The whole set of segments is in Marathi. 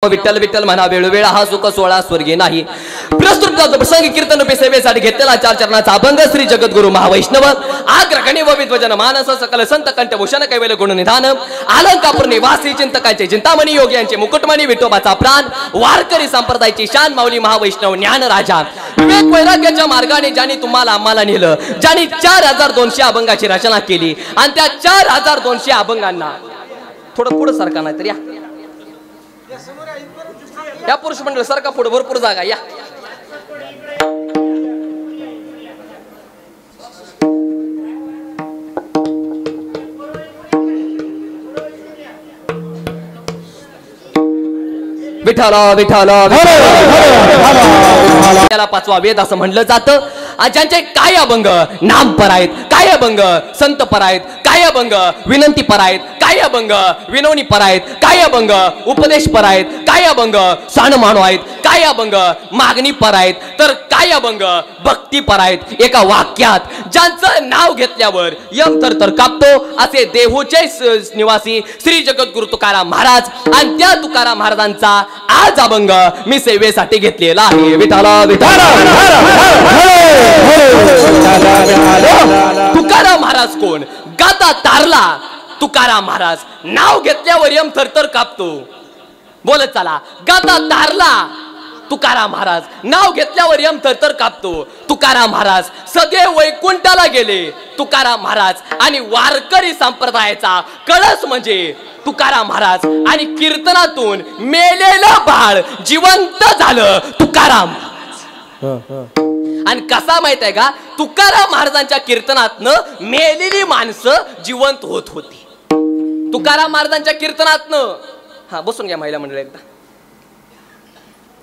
विठ्ठल विठ्ठल म्हणा वेळोवेळ हा सुख सोहळा स्वर्गीय नाही। प्रस्तुत प्रसंगी कीर्तन रूपी सेवेसाठी घेतलेला 4 चरणाचा अभंग श्री जगद्गुरु महावैष्णव आग्रगणी व विद्वजन मानस सकल संत कंठभूषण कैवल्य गुण निधान अलंकापूर निवासी चिंतकांचे चिंतामणी योगी यांचे मुकुटमणी विठोबाचा प्राण वारकरी संप्रदायाची शान माऊली महावैष्णव ज्ञान राजा विवेक वैराग्याच्या मार्गाने ज्यांनी तुम्हाला आम्हाला नेलं, ज्यांनी 4200 अभंगाची रचना केली आणि त्या 4200 अभंगांना थोडं पुढे सरका नाही तर या पुरुष मंडळ सारखा पुढे भरपूर जागा या विठाला विठाला त्याला 5वा वेद असं म्हणलं जातं। ज्यांचे काय अभंग नामपर आहेत, काय अभंग संतपर आहेत, काय अभंग विनंतीपर आहेत, काय अभंग विनवणीपर आहेत, काय अभंग उपदेशपर आहेत, काय अभंग सणमानो आहेत, काय अभंग मागणीपर आहेत, तर काय अभंग भक्तीपर आहेत। एका वाक्यात ज्यांचं नाव घेतल्यावर यम थरथर कापतो असे देहूचे निवासी श्री जगद्गुरु तुकाराम महाराज आणि त्या तुकाराम महाराजांचा आज अभंग मी सेवेसाठी घेतलेला आहे। विठाला विठाला तुकाराम महाराज कोण? गाता तारला तुकाराम महाराज, नाव घेतल्यावर यम थरथर कापतो। बोलत चला, गाता तारला तुकाराम महाराज, नाव घेतल्यावर यम थरथर कापतो। तुकाराम महाराज सदैव वैकुंठाला गेले तुकाराम महाराज आणि वारकरी संप्रदायाचा कळस म्हणजे तुकाराम महाराज आणि कीर्तनातून मेलेलं बाळ जिवंत झालं तुकाराम। आणि कसा माहित आहे का, तुकाराम महाराजांच्या कीर्तनातनं मेलेली माणसं जिवंत होत होती। तुकाराम महाराजांच्या कीर्तनातनं हा बसून घ्या महिला मंडळ एकदा,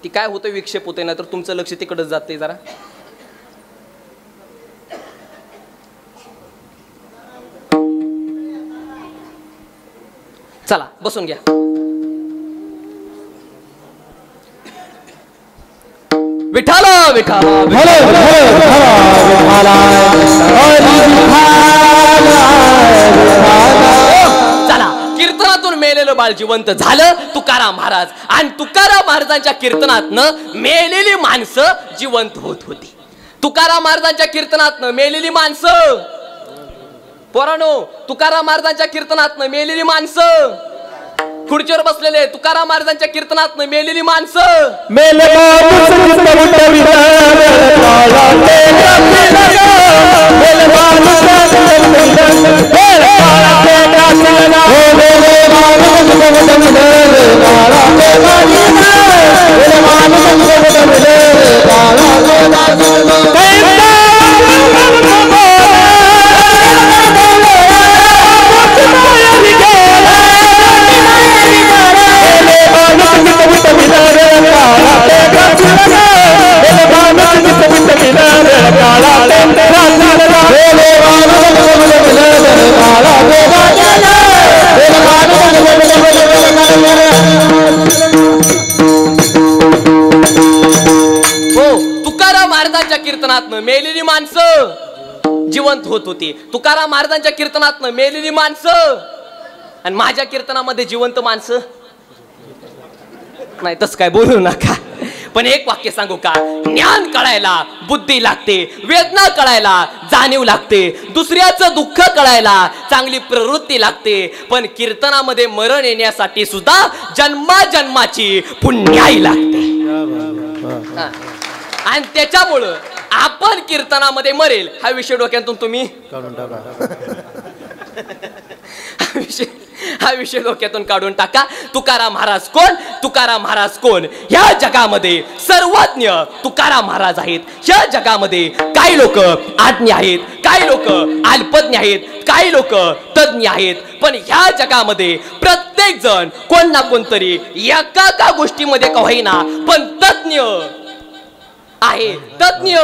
ती काय होतं विक्षेप होते ना तर तुमचं लक्ष तिकडच जाते जरा। चला बसून घ्या। विठाला विठाला चला, कीर्तनातून मेलेलं बाळ जिवंत झालं तुकाराम महाराज आणि तुकाराम महाराजांच्या कीर्तनातनं मेलेली माणसं जिवंत होत होती। तुकाराम महाराजांच्या कीर्तनातनं मेलेली माणसं, पोरानो तुकाराम महाराजांच्या कीर्तनातनं मेलेली माणसं, खुर्चीवर बसलेले तुकाराम महाराजांच्या कीर्तनातनं मेलेली माणसं, कीर्तनातनं मेलेली माणसं जिवंत होत होती। तुकाराम महाराजांच्या कीर्तनातनं मेलेली माणसं आणि माझ्या कीर्तनामध्ये जिवंत माणसं नाही, तस काय बोलू नका। पण एक वाक्य सांगू का, ज्ञान कळायला बुद्धी लागते, वेदना कळायला जाणीव लागते, दुसऱ्याचं दुःख कळायला चांगली प्रवृत्ती लागते, पण कीर्तनामध्ये मरण येण्यासाठी सुद्धा जन्माजन्माची पुण्याई लागते। आणि त्याच्यामुळं आपण कीर्तनामध्ये मरेल हा विषय डोक्यातून तुम्ही काढून टाका। हा विषय डोक्यातून काढून टाका। तुकाराम महाराज कोण? तुकाराम महाराज कोण? ह्या जगामध्ये सर्वज्ञ तुकाराम महाराज आहेत। ह्या जगामध्ये काही लोक आज्ञ आहेत, काही लोक अल्पज्ञ आहेत, काही लोक तज्ञ आहेत, पण ह्या जगामध्ये प्रत्येक जण कोण ना कोणतरी एका गोष्टीमध्ये का होईना पण तज्ञ आहे, तज्ञ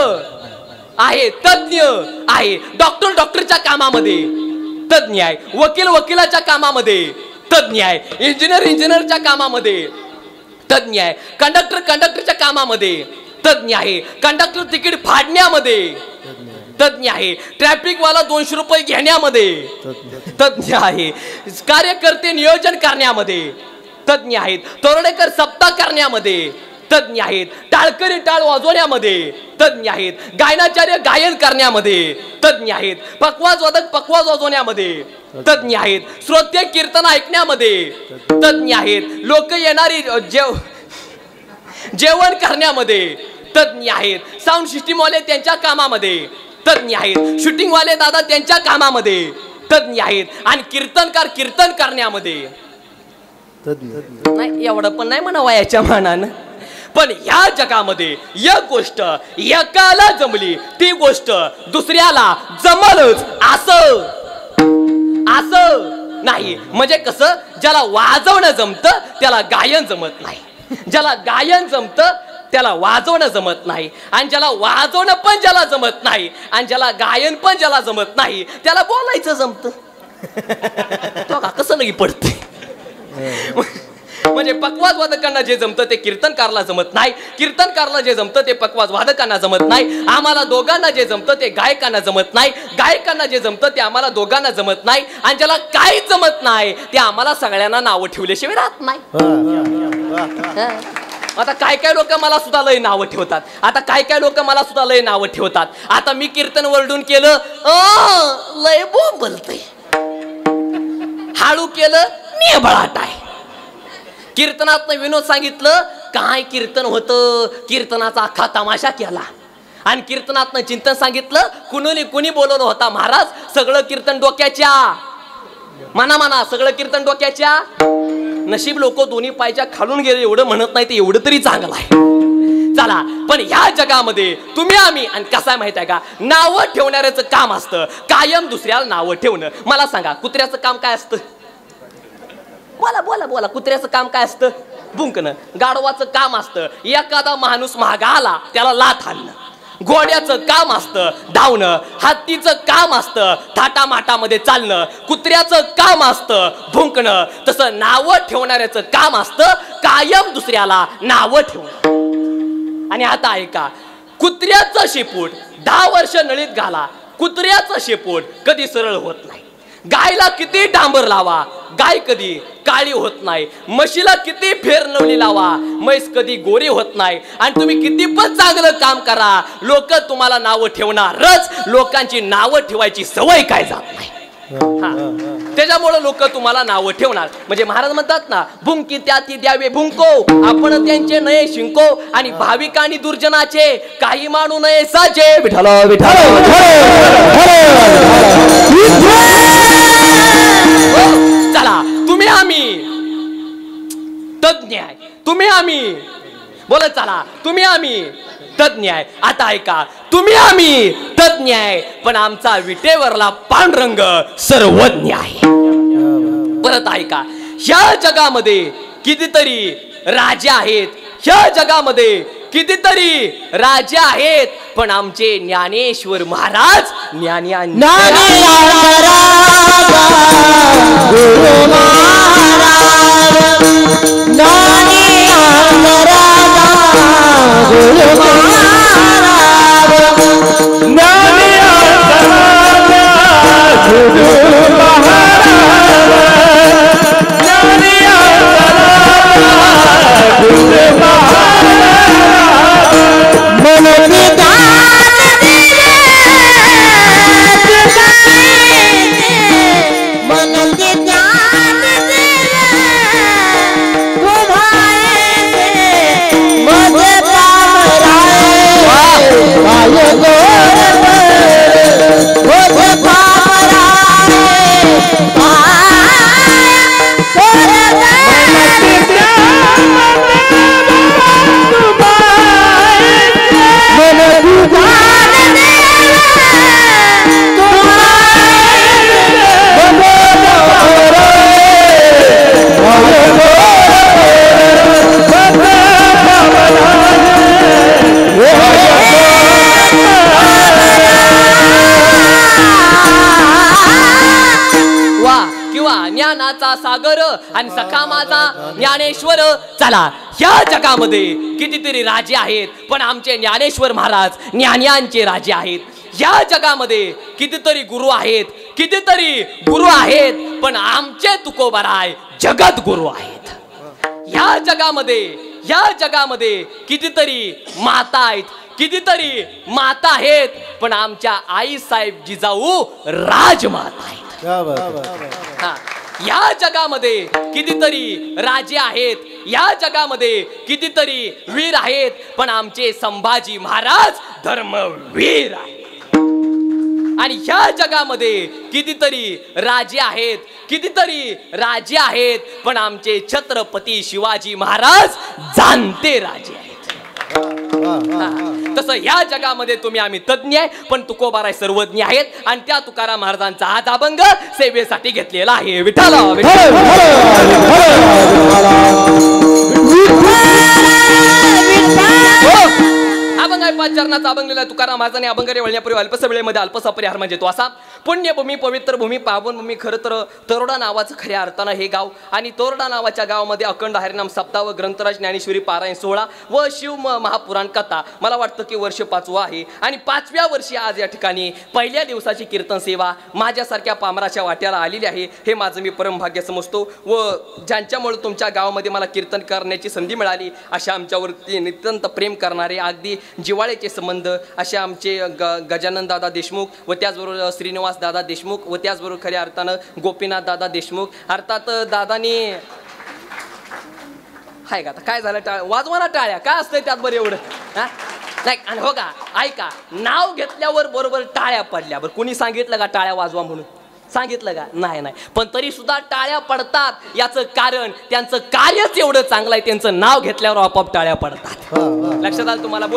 आहे, तज्ञ आहे। डॉक्टर डॉक्टरच्या कामामध्ये तज्ञ आहे, वकील वकिलाच्या कामामध्ये तज्ञ आहे, इंजिनियर इंजिनियरच्या कामामध्ये तज्ञ आहे, कंडक्टर कंडक्टरच्या कामामध्ये तज्ञ आहे, कंडक्टर तिकीट फाडण्यामध्ये तज्ञ आहे, ट्रॅफिक वाला 200 रुपये घेण्यामध्ये तज्ञ आहे, कार्यकर्ते नियोजन करण्यामध्ये तज्ञ आहेत. तोरडेकर सप्ताह करण्यामध्ये तज्ञ आहेत. टाळकरी टाळ वाजवण्यामध्ये तज्ञ आहेत. गायनाचार्य गायन करण्यामध्ये तज्ञ आहेत. पकवाजवादक पकवाज वाजवण्यामध्ये तज्ञ आहेत. श्रोते कीर्तन ऐकण्यामध्ये तज्ञ आहेत. लोक येणारी जेवण करण्यामध्ये तज्ञ आहेत. साऊंड सिस्टीमवाले त्यांच्या कामामध्ये तज्ञ आहेत. शूटिंगवाले दादा त्यांच्या कामामध्ये तज्ञ आहेत. आणि कीर्तनकार कीर्तन करण्यामध्ये नाही. एवढं पण नाही म्हणा वयाच्या मानानं. पण ह्या जगामध्ये एक गोष्ट एकाला जमली ती गोष्ट दुसऱ्याला जमलच असं नाही. म्हणजे कसं, ज्याला वाजवणं जमतं त्याला गायन जमत नाही. ज्याला गायन जमतं त्याला वाजवणं जमत नाही. आणि ज्याला वाजवणं पण ज्याला जमत नाही आणि ज्याला गायन पण ज्याला जमत नाही त्याला बोलायचं जमतं. तो का कसं लगी पडते. म्हणजे पकवाज वादकांना जे जमतं ते कीर्तनकारला जमत नाही. कीर्तनकारला जे जमतं ते पकवाज वादकांना जमत नाही. आम्हाला दोघांना जे जमतं ते गायकांना जमत नाही. गायकांना जे जमतं ते आम्हाला दोघांना जमत नाही. आणि ज्याला काहीच जमत नाही ते आम्हाला सगळ्यांना नावं ठेवल्याशिवाय राहत नाही. आता काय काय लोक मला सुद्धा लय नावं ठेवतात. आता मी कीर्तन वरडून केलं लय बोंबलतय, हाळू केलं निबळाट आहे. कीर्तनात विनोद सांगितलं काय कीर्तन होतं, कीर्तनाचा अख्खा तमाशा केला. आणि कीर्तनात चिंतन सांगितलं कुणी बोलवलं होता महाराज, सगळं कीर्तन डोक्याच्या मना सगळं कीर्तन डोक्याच्या. नशीब लोक दोन्ही पायच्या खालून गेले एवढं म्हणत नाही ते एवढं तरी चांगलं आहे. चला, पण ह्या जगामध्ये तुम्ही आम्ही आणि कसं माहित आहे का, नावं ठेवणाऱ्याचं काम असतं कायम दुसऱ्याला नावं ठेवणं. मला सांगा कुत्र्याचं काम काय असतं? बोला कुत्र्याचं काम काय असतं? भुंकणं. गाढवाचं काम असतं एखादा माणूस महाग आला त्याला लाथ हाणणं. घोड्याचं काम असतं धावणं. हत्तीचं काम असतं थाटामाटामध्ये चालणं. कुत्र्याचं काम असतं भुंकणं. तसं नावं ठेवणाऱ्याचं काम असतं कायम दुसऱ्याला नावं ठेवणं. आणि आता ऐका, कुत्र्याचं शेपूट 10 वर्ष नळीत घाला, कुत्र्याचं शेपूट कधी सरळ होत नाही. गायला किती डांबर लावा, गाय कधी काळी होत नाही. म्हशीला किती फेरनवली लावा, म्हैस कधी गोरी होत नाही. आणि तुम्ही किती पण चांगलं काम करा, लोक तुम्हाला नावं ठेवणारच. लोकांची नावं ठेवायची सवय काय जात नाही. त्याच्यामुळे लोक तुम्हाला नावं ठेवणार. म्हणजे महाराज म्हणतात ना, भुंकी त्याती द्यावे भुंको, आपण त्यांचे नये शिंको. आणि भाविक आणि दुर्जनाचे काही मानू नये साचे. विठ्ठल विठ्ठल. चला, तुम्ही आम्ही तज्ञ आहे, तुम्ही आम्ही बोलत चला, तुम्ही आम्ही तज्ञ आहे. आता ऐका, तुम्ही आम्ही तज्ञ आहे पण आमचा विटेवरला पांडुरंग सर्वज्ञ आहे. परत ऐका, ह्या जगामध्ये कितीतरी राजे आहेत, ह्या जगामध्ये कितीतरी राजे आहेत पण आमचे ज्ञानेश्वर महाराज सागर आणि सखा माझा ज्ञानेश्वर. चला, ह्या जगामध्ये कितीतरी राजे आहेत पण आमचे ज्ञानेश्वर महाराज ज्ञान्यांचे राजे आहेत. ह्या जगामध्ये कितीतरी गुरु आहेत पण आमचे तुकोबाराय जगत गुरु आहेत. ह्या जगामध्ये कितीतरी माता आहेत, पण आमच्या आई साहेब जिजाऊ राजमाता आहेत. या जगामध्ये कितीतरी राजे आहेत, या जगामध्ये कितीतरी वीर आहेत, पण आमचे संभाजी महाराज धर्मवीर आहेत. आणि ह्या जगामध्ये कितीतरी राजे आहेत, पण आमचे छत्रपती शिवाजी महाराज जाणते राजे आहेत. तसं या जगामध्ये आम्ही तज्ञ आहे, पण तुकोबाराय सर्वज्ञ आहेत. आणि त्या तुकाराम महाराजांचा हात अभंग सेवेसाठी घेतलेला आहे. विठ्ठल अभंग आहे 5 चरणाचा अभंग लिहिला तुकाराम महाराजांनी. अभंगरे वळण्यापूर्वी अल्पस वेळेमध्ये अल्पसा परिहार म्हणजे तो असा: पुण्यभूमी, पवित्र भूमी, पावन भूमी. खरं तर तरोडा नावाचं खऱ्या अर्थानं हे गाव, आणि तोरडा नावाच्या गावामध्ये अखंड हरिनाम सप्ताह व ग्रंथराज ज्ञानेश्वरी पारायण सोहळा व शिव महापुराण कथा. मला वाटतं की वर्ष 5वं आहे, आणि 5व्या वर्षी आज या ठिकाणी पहिल्या दिवसाची कीर्तन सेवा माझ्यासारख्या पामराच्या वाट्याला आलेली आहे. हे माझं मी परमभाग्य समजतो, व ज्यांच्यामुळे तुमच्या गावामध्ये मला कीर्तन करण्याची संधी मिळाली अशा आमच्यावरती नित्यंत प्रेम करणारे, अगदी जिवाळ्याचे संबंध असे आमचे गजानन दादा देशमुख, व त्याचबरोबर श्रीनिवास दादा देशमुख, व त्याचबरोबर खऱ्या अर्थानं गोपीनाथ दादा देशमुख. अर्थात दादानी हाय का, आता काय झालं, वाजवाना टाळ्या काय असतंय त्यात बरं एवढं नाही. आणि हो का, ऐका, नाव घेतल्यावर बरोबर टाळ्या पडल्या. बरं कुणी सांगितलं का टाळ्या वाजवा म्हणून? सांगितलं का? नाही. पण तरी सुद्धा टाळ्या पडतात. याचं कारण त्यांचं कार्यच एवढं चांगलं आहे, त्यांचं नाव घेतल्यावर आपोआप टाळ्या पडतात. लक्षात आलं तुम्हाला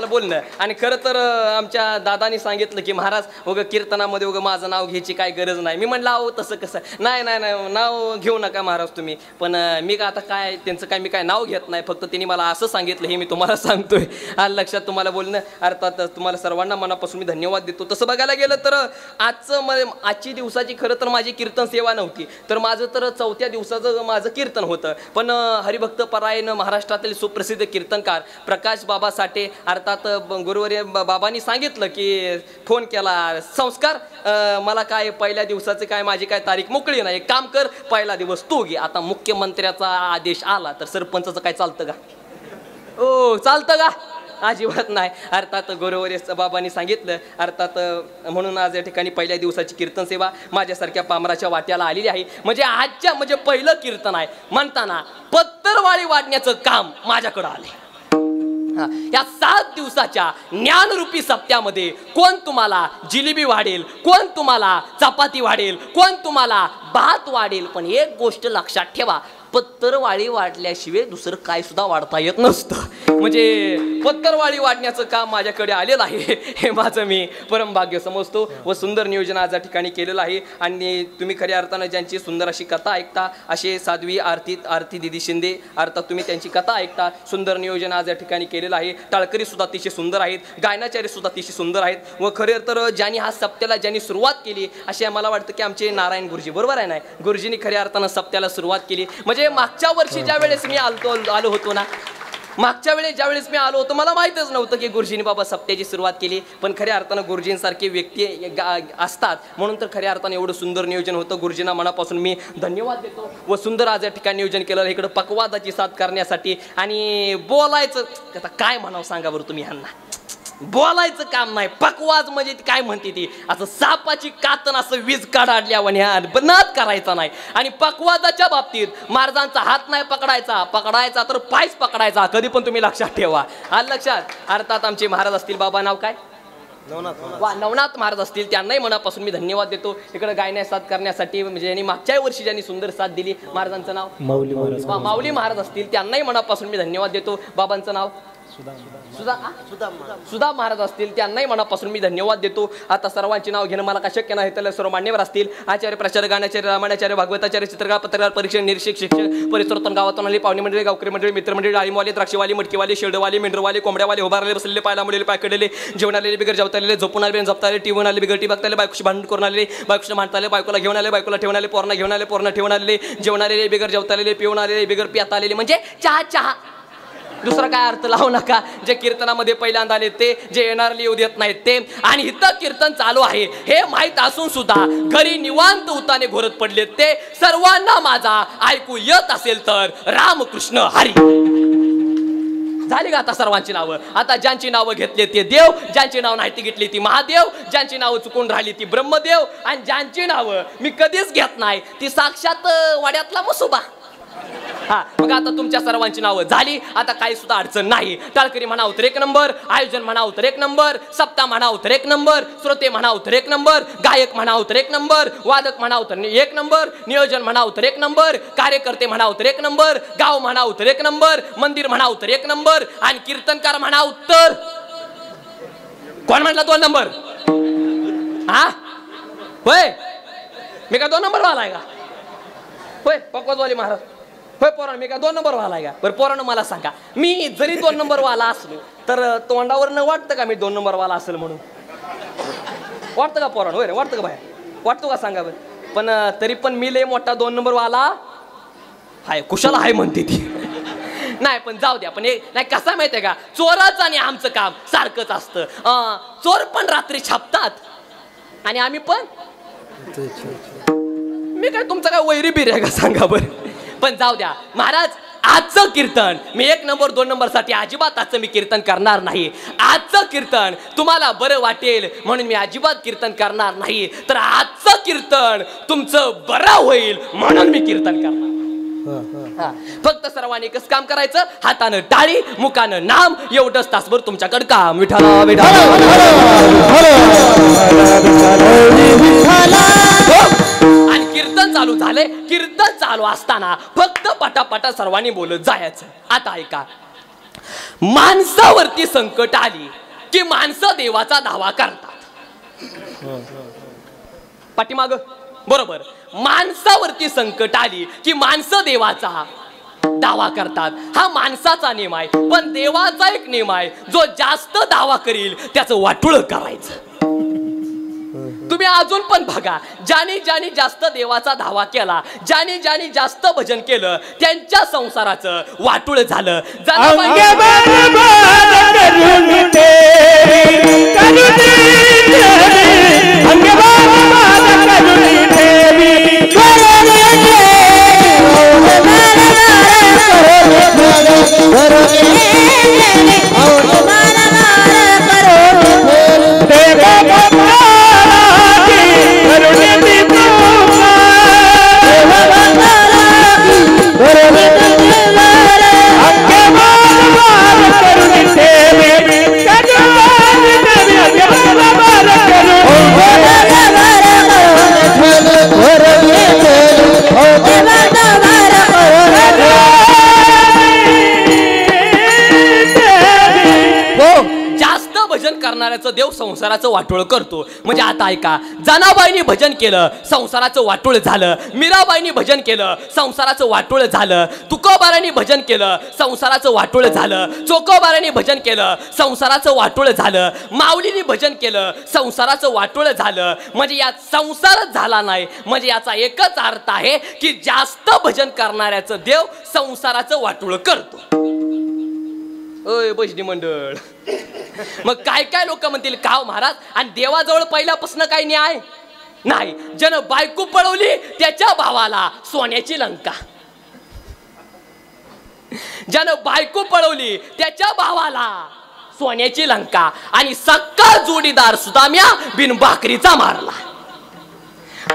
बोलणं? आणि खरं तर आमच्या दादानी सांगितलं की महाराज उगं कीर्तनामध्ये उगं माझं नाव घ्यायची काय गरज नाही. मी म्हणलं अहो तसं कसं, नाही नाव घेऊ नका महाराज तुम्ही. पण मी का आता काय त्यांचं काय, मी काय नाव घेत नाही, फक्त त्यांनी मला असं सांगितलं हे मी तुम्हाला सांगतोय. आलं लक्षात तुम्हाला बोलणं? अर्थात तुम्हाला सर्वांना मनापासून मी धन्यवाद देतो. तसं बघायला गेलं तर आजची दिवसाची खरं तर माझी कीर्तन सेवा नव्हती, तर माझं तर 4थ्या दिवसाचं माझं कीर्तन होतं. पण हरिभक्त परायण महाराष्ट्रातील सुप्रसिद्ध कीर्तनकार प्रकाश बाबा साठे, अर्थात गुरुवर्य बाबांनी सांगितलं की फोन केला, संस्कार मला काय पहिल्या दिवसाचं काय माझी काय तारीख मोकळी नाही, एक काम कर पहिला दिवस तू घे. आता मुख्यमंत्र्याचा आदेश आला तर सरपंचाचं काय चालतं का? ओ चालतं का? अजिबात नाही. अर्थात गुरुवर्य बाबांनी सांगितलं, अर्थात म्हणून आज या ठिकाणी पहिल्या दिवसाची कीर्तन सेवा माझ्यासारख्या पामराच्या वाट्याला आलेली आहे. म्हणजे पहिलं कीर्तन आहे म्हणताना पत्तरवाळी वाढण्याचं काम माझ्याकडं आले. या 7 दिवसाच्या ज्ञानरूपी सप्त्यामध्ये कोण तुम्हाला जिलेबी वाढेल, कोण तुम्हाला चपाती वाढेल, कोण तुम्हाला भात वाढेल, पण एक गोष्ट लक्षात ठेवा, पत्तरवाळी वाढल्याशिवाय दुसरं काय सुद्धा वाढता येत नसतं. म्हणजे पत्तरवाळी वाढण्याचं काम माझ्याकडे आलेलं आहे, हे माझं मी परमभाग्य समजतो. व सुंदर नियोजन आज या ठिकाणी केलेलं आहे. आणि तुम्ही खऱ्या अर्थानं ज्यांची सुंदर अशी कथा ऐकता, असे साध्वी आरती दिदी शिंदे, अर्थात तुम्ही त्यांची कथा ऐकता. सुंदर नियोजन आज या ठिकाणी केलेलं आहे. टाळकरी सुद्धा अतिशय सुंदर आहेत, गायनाचार्य सुद्धा अतिशय सुंदर आहेत. व खरं तर ज्यांनी हा सप्त्याला ज्यांनी सुरुवात केली असे मला वाटतं की आमचे नारायण गुरुजी, बरोबर आहे ना? गुरुजींनी खऱ्या अर्थानं सप्त्याला सुरुवात केली. म्हणजे मागच्या वर्षी ज्या वेळेस मी आलो होतो ना, मागच्या वेळेस ज्यावेळेस मी आलो होतो मला माहीतच नव्हतं की गुरुजींनी बाबा सप्त्याची सुरुवात केली. पण खऱ्या अर्थानं गुरुजींसारखे व्यक्ती असतात म्हणून तर खऱ्या अर्थानं एवढं सुंदर नियोजन होतं. गुरुजींना मनापासून मी धन्यवाद देतो. व सुंदर आज या ठिकाणी नियोजन केलं इकडं पकवादाची साथ करण्यासाठी. आणि बोलायचं आता काय म्हणावं सांगा बरं तुम्ही ह्यांना? बोलायचं काम नाही, पकवाज म्हणजे काय म्हणते ती, असं सापाची कातन असं वीज काढल्यावानी नाद करायचा नाही. आणि पकवादाच्या बाबतीत महाराजांचा हात नाही पकडायचा तर पायच पकडायचा, कधी पण तुम्ही लक्षात ठेवा. आलं लक्षात? अर्थात आमचे महाराज असतील, बाबा नाव काय? नवनाथ महाराज असतील, त्यांनाही मनापासून मी धन्यवाद देतो. इकडे गायना साथ करण्यासाठी म्हणजे मागच्या वर्षी ज्यांनी सुंदर साथ दिली, महाराजांचं नाव माऊली महाराज असतील, त्यांनाही मनापासून मी धन्यवाद देतो. बाबांचं नाव सुधा महाराज असतील, त्यांनाही मनापासून मी धन्यवाद देतो. आता सर्वांची नाव घेणं मला काय शक्य नाही, त्याला सर्व मान्यवर असतील. आचार्य, प्राचार्य, गाण्याचार्य, रामायणाचार्य, भागवताचार्य, चित्रकार, पत्रकार, परीक्षक, निरीक्षक, शिक्षक, परिसरातून गावातून आले पाहुणे मंडळी, गावकरी मंडळी, मित्रमंडळी, डाळिंबवाले, द्राक्षवाले, मटकीवाले, शेरडवाले, मेंढरवाले, कोंबड्यावाले, उभारले, बसलेले, पायला मुलेले, पायकडलेले, जेवण आलेले, बिगर जेवतालेले, झोपून आले, झोपताले, टीव्ही आले, बिगर टी बघताले, बायकोशी भांडण करून आले, बायकोशी भांडताले, बायकोला घेऊन आले, बायकोला ठेवून आले, पोरणा घेऊन आले, पोरणा ठेवून आलेले, जेवण आलेले, बिगर जेवतालेले, पिऊन आलेले, बिगर पियात आलेले, म्हणजे चहा दुसरा काय अर्थ लावू नका. जे कीर्तनामध्ये पहिल्यांदा आले ते, जे येणारे येऊ देत नाहीत ते. आणि इथं कीर्तन चालू आहे हे माहीत असून सुद्धा घरी निवांत उताने घोरत पडलेत ते. सर्वांना माझा ऐकू येत असेल तर रामकृष्ण हरी. झाली का आता सर्वांची नावं? आता ज्यांची नावं घेतली ते देव, ज्यांची नाव नाही ती घेतली ती महादेव, ज्यांची नावं चुकून राहिली ती ब्रह्मदेव, आणि ज्यांची नावं मी कधीच घेत नाही ती साक्षात वाड्यातला मसोबा. हा, मग आता तुमच्या सर्वांची नावं झाली. आता काही सुद्धा अडचण नाही. टाळकरी म्हणावं तर 1 नंबर, आयोजन म्हणावं तर 1 नंबर, सप्ताह म्हणावं तर 1 नंबर, श्रोते म्हणावं तर 1 नंबर, गायक म्हणावं तर 1 नंबर, वादक म्हणावं तर 1 नंबर, नियोजन म्हणावं तर 1 नंबर, कार्यकर्ते म्हणावं तर 1 नंबर, गाव म्हणावं तर 1 नंबर, मंदिर म्हणावं तर 1 नंबर, आणि कीर्तनकार म्हणावं तर कोण म्हटलं 2 नंबर? हा होय, मी का 2 नंबर वाला आहे का? होय पक्वाजवाली महाराज, होय पोरानं मी का 2 नंबर वाला आहे का? बरं पोरानं मला सांगा, मी जरी 2 नंबर वाला असलो तर तोंडावरनं वाटतं का मी 2 नंबर वाला असेल म्हणून? वाटतं का पोरानं? होय रे, वाटतं का बाहेर? वाटतो का सांगा बरं? पण तरी पण मी लय मोठा 2 नंबर वाला हाय, कुशाला हाय म्हणते ती. नाही पण जाऊ द्या. पण हे नाही, कसं माहितीये का, चोराचं आणि आमचं काम सारखंच असतं. चोर पण रात्री छापतात आणि आम्ही पण. मी काय तुमचं काय वैरी बिर आहे का सांगा बरं? पण जाऊ द्या महाराज, आजचं कीर्तन मी 1 नंबर 2 नंबर साठी अजिबात आजचं मी कीर्तन करणार नाही. आजचं कीर्तन तुम्हाला बरं वाटेल म्हणून मी अजिबात कीर्तन करणार नाही, तर आजचं कीर्तन तुमचं बरं होईल म्हणून मी कीर्तन करणार. फक्त सर्वांनी एकच काम करायचं, हातानं टाळी मुखानं नाम, एवढंच तासभर तुमच्याकडे काम. विठाला विठाला. आणि कीर्तन चालू झाले. कीर्तन चालू असताना फक्त पटापटा सर्वांनी बोलत जायचं. आता ऐका, माणसावरती संकट आली की माणसं देवाचा दावा करतात. पाठीमाग बरोबर, माणसावरती संकट आली की माणसं देवाचा दावा करतात. हा माणसाचा नियम आहे. पण देवाचा एक नियम आहे, जो जास्त दावा करील त्याचं वाटुळ करायचं. तुम्ही अजून पण बघा, ज्याने ज्याने जास्त देवाचा धावा केला, ज्याने ज्याने जास्त भजन केलं, त्यांच्या संसाराचं वाटुळ झालं. करणाऱ्याचं देव संसाराचं वाटोळ करतो. म्हणजे आता ऐका, जनाबाईंनी भजन केलं, संसाराचं वाटोळ झालं. मीराबाईंनी भजन केलं, संसाराचं वाटोळ झालं. तुकोबारांनी भजन केलं, संसाराचं वाटोळ झालं. चोकोबारांनी भजन केलं, संसाराचं वाटोळ झालं. माऊलींनी भजन केलं, संसाराचं वाटोळ झालं. म्हणजे यात संसारच झाला नाही. म्हणजे याचा एकच अर्थ आहे की जास्त भजन करणाऱ्याचं देव संसाराचं वाटोळ करतो. ओय भजनी मंडळ, मग काय काय लोक म्हणतील काव महाराज, आणि देवाजवळ पहिल्यापासून काही न्याय नाही. ज्यानं बायको पळवली त्याच्या भावाला सोन्याची लंका, ज्यानं बायको पळवली त्याच्या भावाला सोन्याची लंका, आणि सक्का जोडीदार सुदाम्या बिन भाकरीचा मारला.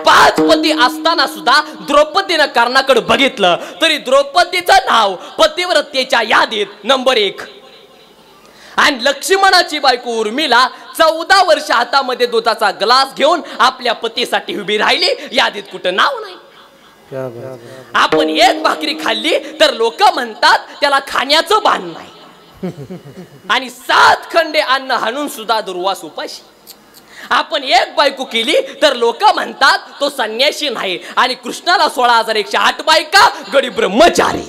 5 पती असताना सुद्धा द्रौपदीनं कर्णाकडे बघितलं तरी द्रौपदीचं नाव पतिव्रतेच्या यादीत नंबर 1. आणि लक्ष्मणाची बायको उर्मिला 14 वर्ष हातामध्ये दुधाचा ग्लास घेऊन आपल्या पतीसाठी उभी राहिली, यादीत कुठं नाव नाही. आपण एक भाकरी खाल्ली तर लोक म्हणतात त्याला खाण्याचं भान नाही, आणि 7 खंडे अन्न हाणून सुद्धा दुर्वास उपाशी. आपण एक बायको केली तर लोक म्हणतात तो संन्यासी नाही, आणि कृष्णाला 16,108 बायका गडी ब्रह्मचारी.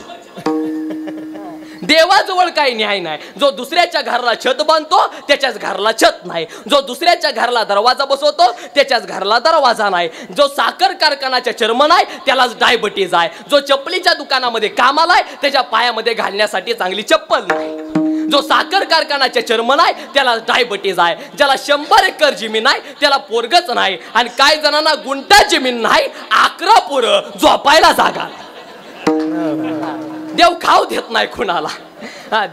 देवाजवळ काही न्याय नाही. जो दुसऱ्याच्या घराला छत बांधतो त्याच्याच घराला छत नाही. जो दुसऱ्याच्या घराला दरवाजा बसवतो त्याच्याच घराला दरवाजा नाही. जो साखर कारखानाच्या चेअरमन आहे त्यालाच डायबिटीज आहे. जो चप्पलीच्या दुकानामध्ये कामाला आहे त्याच्या पायामध्ये घालण्यासाठी चांगली चप्पल नाही. जो साखर कारखानाच्या चेअरमन आहे त्याला डायबिटीज आहे. ज्याला 100 एकर जमीन आहे त्याला पोरगच नाही. आणि काही जणांना गुंठा जमीन नाही, 11 पोरं झोपायला जागा. देव खाऊ देत नाही कुणाला.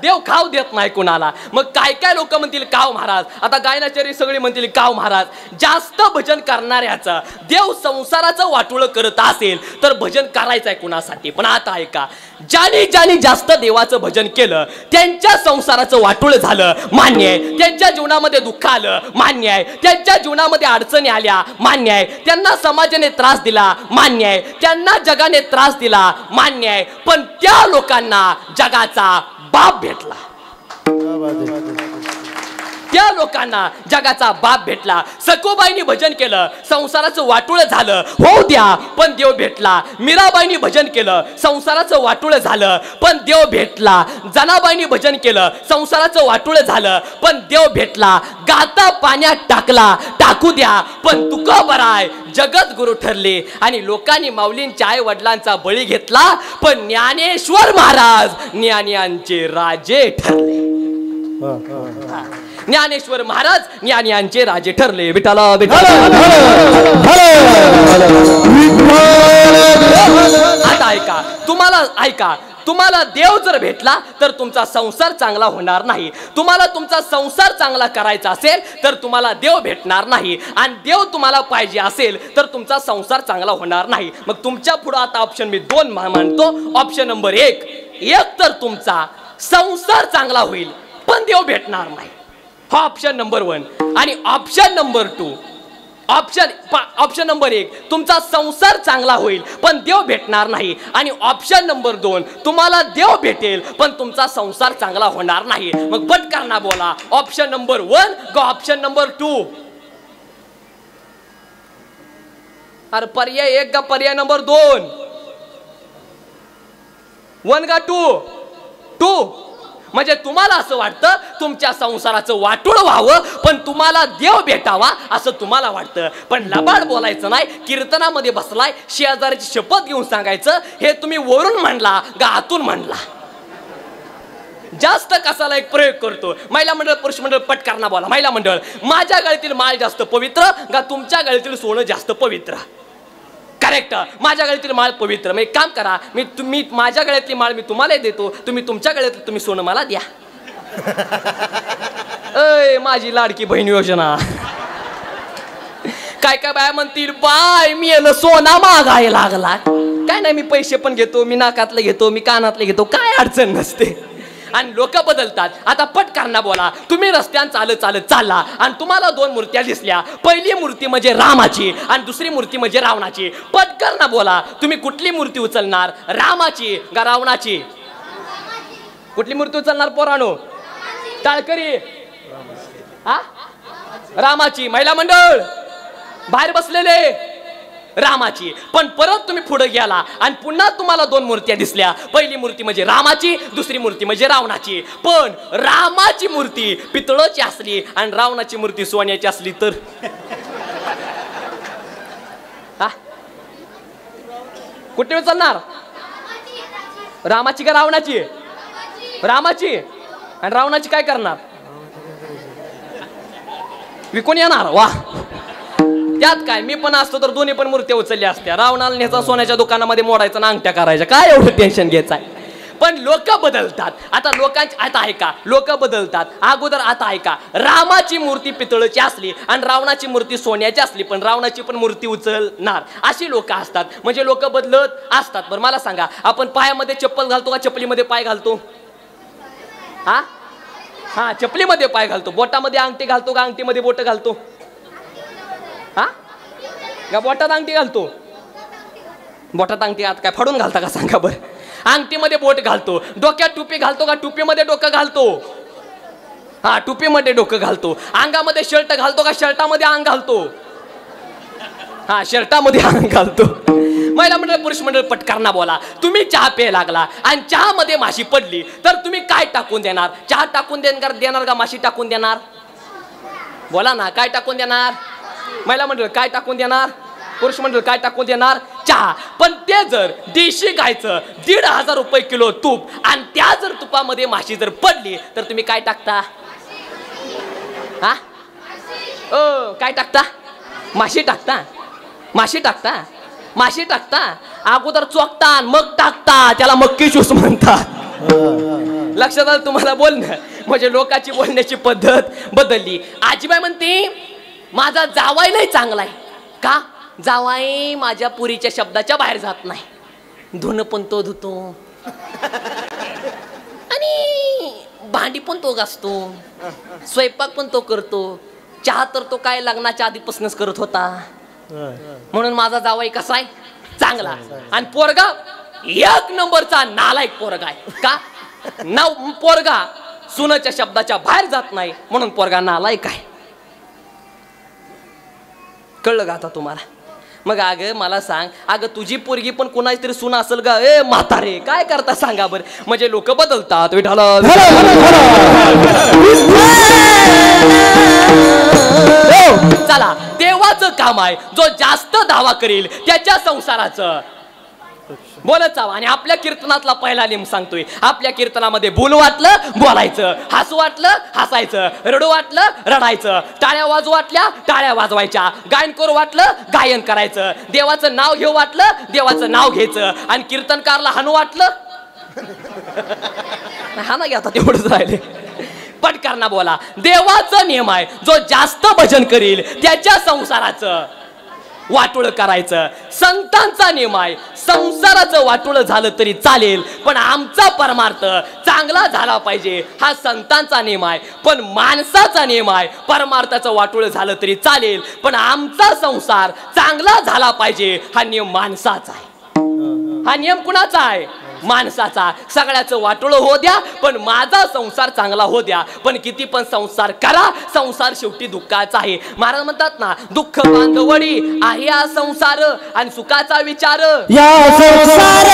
देव खाऊ देत नाही कुणाला. मग काय काय लोक म्हणतील काव महाराज, आता गायनाचारी सगळे म्हणतील काव महाराज, जास्त भजन करणाऱ्याचं देव संसाराचं वाटोळ करत असेल तर भजन करायचंय कुणासाठी. पण आता ऐका, ज्याने ज्याने जास्त देवाचं भजन केलं त्यांच्या संसाराचं वाटोळ झालं मान्य आहे. त्यांच्या जीवनामध्ये दुःख आलं मान्य आहे. त्यांच्या जीवनामध्ये अडचणी आल्या मान्य आहे. त्यांना समाजाने त्रास दिला मान्य आहे. त्यांना जगाने त्रास दिला मान्य आहे. पण त्या लोकांना जगाचा बाप भेटला. त्या लोकांना जगाचा बाप भेटला. सखोबाईंनी भजन केलं, संसाराचं वाटोळ झालं, हो द्या, पण देव भेटला. मीराबाईंनी भजन केलं, संसाराचं वाटोळ झालं, पण देव भेटला. जनाबाईंनी भजन केलं, संसाराचं वाटोळ झालं, पण देव भेटला. गाता पाण्यात टाकला, टाकू द्या, पण तुका बराय जगत गुरु ठरले. आणि लोकांनी माऊलींच्या आई वडिलांचा बळी घेतला, पण ज्ञानेश्वर महाराज ज्ञानियांचे राजे ठरले. ज्ञानेश्वर महाराज ज्ञानियांचे राजे ठरले. विठाला आता ऐका, तुम्हाला देव जर भेटला तर तुमचा संसार चांगला होणार नाही. तुम्हाला तुमचा संसार चांगला करायचा असेल तर तुम्हाला देव भेटणार नाही. आणि देव तुम्हाला पाहिजे असेल तर तुमचा संसार चांगला होणार नाही. मग तुमच्या पुढे आता ऑप्शन मी 2 मानतो. ऑप्शन नंबर 1, एक तर तुमचा संसार चांगला होईल पण देव भेटणार नाही, हा ऑप्शन नंबर 1. आणि ऑप्शन नंबर 2, ऑप्शन नंबर 1 तुमचा संसार चांगला होईल पण देव भेटणार नाही. आणि ऑप्शन नंबर 2 तुम्हाला देव भेटेल पण तुमचा संसार चांगला होणार नाही. मग पटकन बोला, ऑप्शन नंबर 1 का ऑप्शन नंबर 2? अरे पर्याय 1 का पर्याय नंबर 2? 1 का 2? म्हणजे तुम्हाला असं वाटतं तुमच्या संसाराचं वाटोळ व्हावं पण तुम्हाला देव भेटावा असं तुम्हाला वाटतं. पण लबाड बोलायचं नाही. कीर्तनामध्ये बसलाय, शेजारीची शपथ घेऊन सांगायचं. हे तुम्ही वरून म्हणला का आतून म्हणला? जास्त कसाला एक प्रयोग करतो. महिला मंडळ पुरुष मंडळ पटकन बोला. महिला मंडळ, माझ्या गळ्यातील माळ जास्त पवित्र का तुमच्या गळ्यातील सोनं जास्त पवित्र? करेक्ट, माझ्या गळ्यातील माळ पवित्र. मग एक काम करा, मी माझ्या गळ्यातली माळ मी तुम्हाला देतो, तुम्ही तुमच्या गळ्यातली तुम्ही सोनं मला द्या. अय माझी लाडकी बहीण योजना. काय काय बाय म्हणतील, बाय मी सोना मागायला लागला. काय नाही, मी पैसे पण घेतो, मी नाकातलं घेतो, मी कानातले घेतो, काय अडचण नसते. आणि लोक बदलतात. आता पटकन बोला, तुम्ही रस्त्यान चालत चालला आणि तुम्हाला 2 मूर्त्या दिसल्या. पहिली मूर्ती म्हणजे रामाची आणि दुसरी मूर्ती म्हणजे रावणाची. पटकन बोला, तुम्ही कुठली मूर्ती उचलणार, रामाची का रावणाची? कुठली मूर्ती उचलणार पोरानो? टाळकरी रामाची. महिला मंडळ बाहेर बसलेले रामाची. पण परत तुम्ही पुढे गेला आणि पुन्हा तुम्हाला 2 मूर्त्या दिसल्या. पहिली मूर्ती म्हणजे रामाची, दुसरी मूर्ती म्हणजे रावणाची. पण रामाची मूर्ती पितळाची असली आणि रावणाची मूर्ती सोन्याची असली तर कुठे उचलणार? रामाची का रावणाची? रामाची. आणि रावणाची काय करणार? विकून येणार. वा, त्यात काय, मी पण असतो तर दोन्ही पण मूर्त्या उचलल्या असत्या. रावणाला न्यायचा सोन्याच्या दुकानामध्ये मोडायचा ना अंगठ्या करायच्या. काय एवढं टेन्शन घ्यायचं आहे? पण लोक बदलतात. आता लोकांची आता ऐका, लोक बदलतात. अगोदर आता ऐका, रामाची मूर्ती पितळाची असली आणि रावणाची मूर्ती सोन्याची असली पण रावणाची पण मूर्ती उचलणार अशी लोक असतात. म्हणजे लोक बदलत असतात. बरं मला सांगा, आपण पायामध्ये चप्पल घालतो का चपलीमध्ये पाय घालतो? हा चपलीमध्ये पाय घालतो. बोटामध्ये अंगठी घालतो का अंगठीमध्ये बोट घालतो? का बोटात अंगठी घालतो? बोटात अंगठी आत काय फाडून घालता का सांगा बरं? अंगठीमध्ये बोट घालतो. डोक्यात टोपी घालतो का टोपीमध्ये डोकं घालतो? हा टोपीमध्ये डोकं घालतो. अंगामध्ये शर्ट घालतो का शर्टामध्ये अंग घालतो? हा शर्टामध्ये अंग घालतो. महिला मंडळ पुरुष मंडळ पटकरना बोला. तुम्ही चहा प्यायला लागला आणि चहामध्ये माशी पडली तर तुम्ही काय टाकून देणार? चहा टाकून देणार का माशी टाकून देणार? बोला ना, काय टाकून देणार? महिला मंडळ काय टाकून देणार? पुरुष मंडळ काय टाकून देणार? चहा. पण ते जर देशी गायचं 1,500 रुपये किलो तूप आणि त्या जर तुपामध्ये माशी जर पडली तर तुम्ही काय टाकता? हा काय टाकता? माशी टाकता. माशी टाकता. माशी टाकता. अगोदर चोखता मग टाकता. त्याला मक्की ज्यूस म्हणतात. लक्षात आलं तुम्हाला बोलणं म्हणजे लोकांची बोलण्याची पद्धत बदलली. आजीबाई म्हणते माझा जावाई लय चांगला आहे. का? जावाई माझ्या पुरीच्या शब्दाच्या बाहेर जात नाही. धुणं पण तो धुतो आणि भांडी पण तो घासतो, स्वयंपाक पण तो करतो, चहा तर तो काय लग्नाच्या आधीपासूनच करत होता. म्हणून माझा जावाई कसा आहे? चांगला. आणि पोरगा 1 नंबरचा नालायक पोरगा आहे. का? पोरगा सुनाच्या शब्दाच्या बाहेर जात नाही म्हणून पोरगा नालायक आहे. कळलं का आता तुम्हाला? मग अगं मला सांग, अगं तुझी पोरगी पण कोणाची तरी सून असेल का? ए म्हातारे काय करता सांगा बरं. म्हणजे लोक बदलतात. विठाला चला, देवाचं काम आहे जो जास्त दावा करेल त्याच्या संसाराचं बोलत जावा. आणि आपल्या कीर्तनातला पहिला नियम सांगतोय. आपल्या कीर्तनामध्ये बोल वाटलं बोलायचं, हसू वाटलं हसायचं, रडू वाटलं रडायचं, टाळ्या वाजू वाटल्या टाळ्या वाजवायच्या, गायन करू वाटलं गायन करायचं, देवाचं नाव घेऊ वाटलं देवाचं नाव घ्यायचं, आणि कीर्तनकारला हाणू वाटलं हा ना. आता तेवढंच राहिले. पटकरना बोला. देवाचा नियम आहे जो जास्त भजन करील त्याच्या संसाराचं वाटोळ करायचं. संतांचा नियम आहे संसाराचं वाटोळ झालं तरी चालेल पण आमचा परमार्थ चांगला झाला पाहिजे हा संतांचा नियम आहे. पण माणसाचा नियम आहे परमार्थाचं वाटोळ झालं तरी चालेल पण आमचा संसार चांगला झाला पाहिजे हा नियम माणसाचा आहे. हा नियम कुणाचा आहे? माणसाचा. सगळ्याचं वाटोळ हो द्या पण माझा संसार चांगला हो द्या. पण किती पण संसार करा, संसार शेवटी दुःखाचा आहे. महाराज म्हणतात ना, दुःख बांधवडी आहे हा संसार आणि सुखाचा विचार या संसार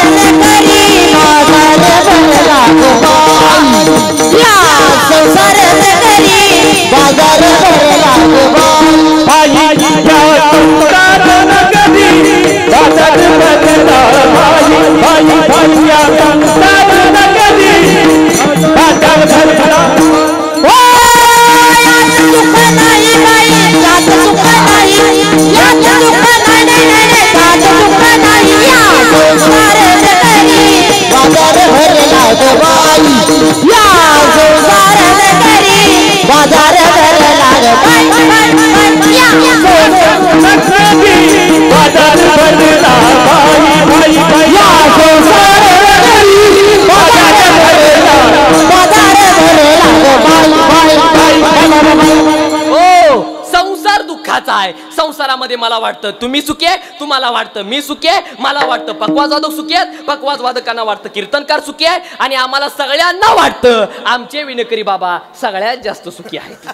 संसारामध्ये मला वाटतं तुम्ही सुखी आहे, तुम्हाला वाटतं मी सुखी आहे, मला वाटतं पकवाज वादक सुखी आहेत, पकवाज वादकांना वाटतं कीर्तनकार सुखी आहे, आणि आम्हाला सगळ्यांना वाटतं आमचे विणकरी बाबा सगळ्यात जास्त सुखी आहेत.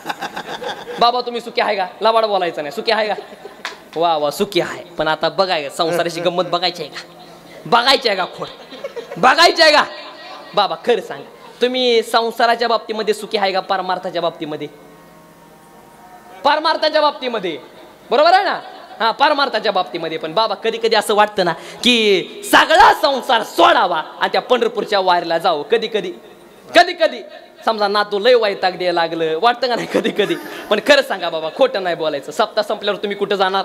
बाबा तुम्ही सुखी आहे का? लबाड बोलायचं नाही. सुखी आहे का? वा वा सुखी आहे. पण आता बघाय संसाराची गंमत बघायची आहे का? बघायची आहे का? खोट बघायची आहे का? बाबा खरं सांगा, तुम्ही संसाराच्या बाबतीमध्ये सुखी आहे का? परमार्थाच्या बाबतीमध्ये? परमार्थाच्या बाबतीमध्ये बरोबर आहे ना? हा परमार्थाच्या बाबतीमध्ये. पण बाबा कधी कधी असं वाटतं ना की सगळा संसार सोडावा आणि त्या पंढरपूरच्या वारीला जावं. कधी कधी कधी कधी समजा नातू लय वैताग द्यायला लागलं वाटतं का नाही? कधी कधी. पण खरं सांगा बाबा, खोटं नाही बोलायचं. सप्ताह संपल्यावर तुम्ही कुठं जाणार?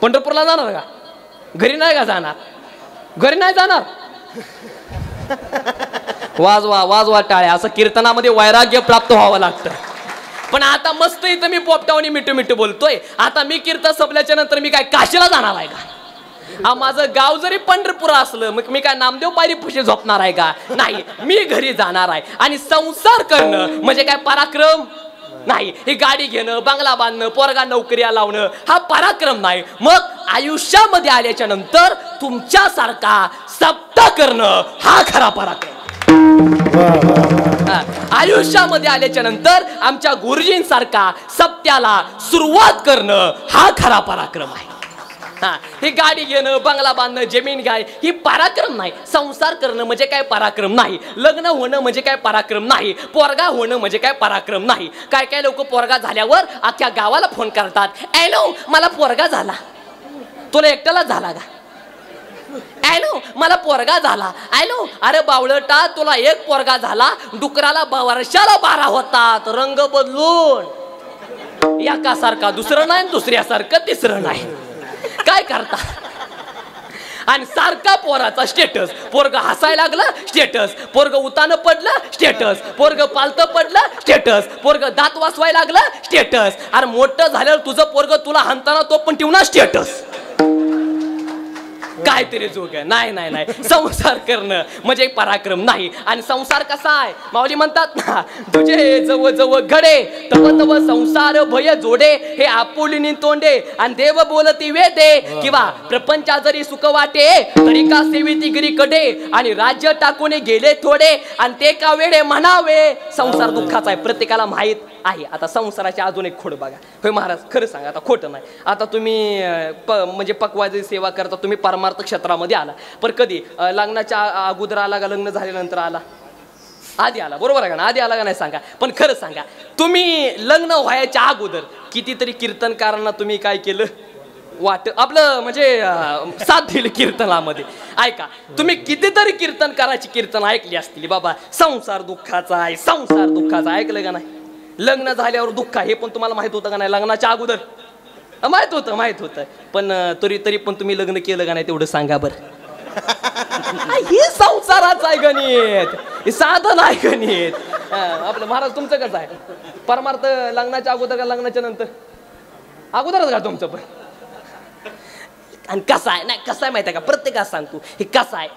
पंढरपूरला जाणार का? घरी नाही का जाणार? घरी नाही जाणार. वाजवा वाजवा टाळ्या. असं कीर्तनामध्ये वैराग्य प्राप्त व्हावं लागतं. पण आता मस्त इथं मी पोपटावणी मिठू मिठू बोलतोय. आता मी कीर्तन संपल्याच्या नंतर मी काय काशीला जाणार आहे का? माझं गाव जरी पंढरपूर असलं मग मी काय नामदेव पायरी पुशे झोपणार आहे का? नाही, मी घरी जाणार आहे. आणि संसार करणं म्हणजे काय पराक्रम नाही. ही गाडी घेणं, बंगला बांधणं, पोरगा नोकऱ्या लावणं हा पराक्रम नाही. मग आयुष्यामध्ये आल्याच्या नंतर तुमच्यासारखा सप्ताह करणं हा खरा पराक्रम. आयुष्यामध्ये आल्याच्या नंतर आमच्या गुरुजींसारखा सप्त्याला सुरुवात करणं हा खरा पराक्रम आहे. हा, ही गाडी घेणं, बंगला बांधणं, जमीन घ्याय ही पराक्रम नाही. संसार करणं म्हणजे काय पराक्रम नाही. लग्न होणं म्हणजे काय पराक्रम नाही. पोरगा होणं म्हणजे काय पराक्रम नाही. काय काय लोक पोरगा झाल्यावर अख्ख्या गावाला फोन करतात, हॅलो मला पोरगा झाला. तुला एकट्याला झाला का? हॅलो मला पोरगा झाला. हॅलो अरे बावळटा, तुला एक पोरगा झाला, डुकराला वर्षाला 12 होतात. रंग बदलून एकासारखा दुसरं नाही, दुसऱ्यासारखं तिसरं नाही. काय करता? आणि सारखा पोराचा स्टेटस. पोरग हसायला लागलं स्टेटस, पोरग उतानं पडलं स्टेटस, पोरग पालतं पडलं स्टेटस, पोरग दात वाचवायला लागलं स्टेटस. अरे मोठं झाल्यावर तुझं पोरग तुला हाणताना तो पण ठेवणार स्टेटस. काहीतरी जोग नाही नाही नाही. संसार करणं म्हणजे पराक्रम नाही. आणि संसार कसा आहे? माऊली म्हणतात ना, तुझे जवळ जवळ घडे तव तव संसार भय जोडे, हे आपुलिनी तोंडे आणि देव बोलती वेदे, किंवा प्रपंचा जरी सुख वाटे तरी का सेविती गिरी कडे, आणि राज्य टाकून गेले थोडे आणि ते का वेडे म्हणावे. संसार दुःखाचा आहे, प्रत्येकाला माहित आहे. आता संसाराची अजून एक खोड बघा. होय महाराज खरं सांगा, आता खोटं नाही. आता तुम्ही म्हणजे पक्वाची सेवा करता, तुम्ही परमार्थ क्षेत्रामध्ये आला, पण कधी लग्नाच्या अगोदर आला का लग्न झाल्यानंतर आला? आधी आला, बरोबर आहे का? आधी आला का नाही सांगा. पण खरं सांगा, तुम्ही लग्न व्हायच्या अगोदर कितीतरी कीर्तनकारांना तुम्ही काय केलं? वाट आपलं म्हणजे साथ दिली कीर्तनामध्ये. ऐका, तुम्ही कितीतरी कीर्तनकाराची कीर्तन ऐकली असतील. बाबा संसार दुःखाचा आहे, संसार दुःखाचा. ऐकलं का नाही? लग्न झाल्यावर दुःख हे पण तुम्हाला माहित होतं का नाही? लग्नाच्या अगोदर माहित होतं. पण तरी पण तुम्ही लग्न केलं का नाही तेवढं सांगा बरं. हे संसाराचं आहे गणित, हे साधन आहे गणित. आपलं महाराज तुमचं कसं आहे? परमार्थ लग्नाच्या अगोदर का लग्नाच्या नंतर? अगोदरच का तुमचं पण? आणि कसं आहे? नाही कसं आहे माहिती आहे का? प्रत्येकाला सांगतो हे कसं आहे.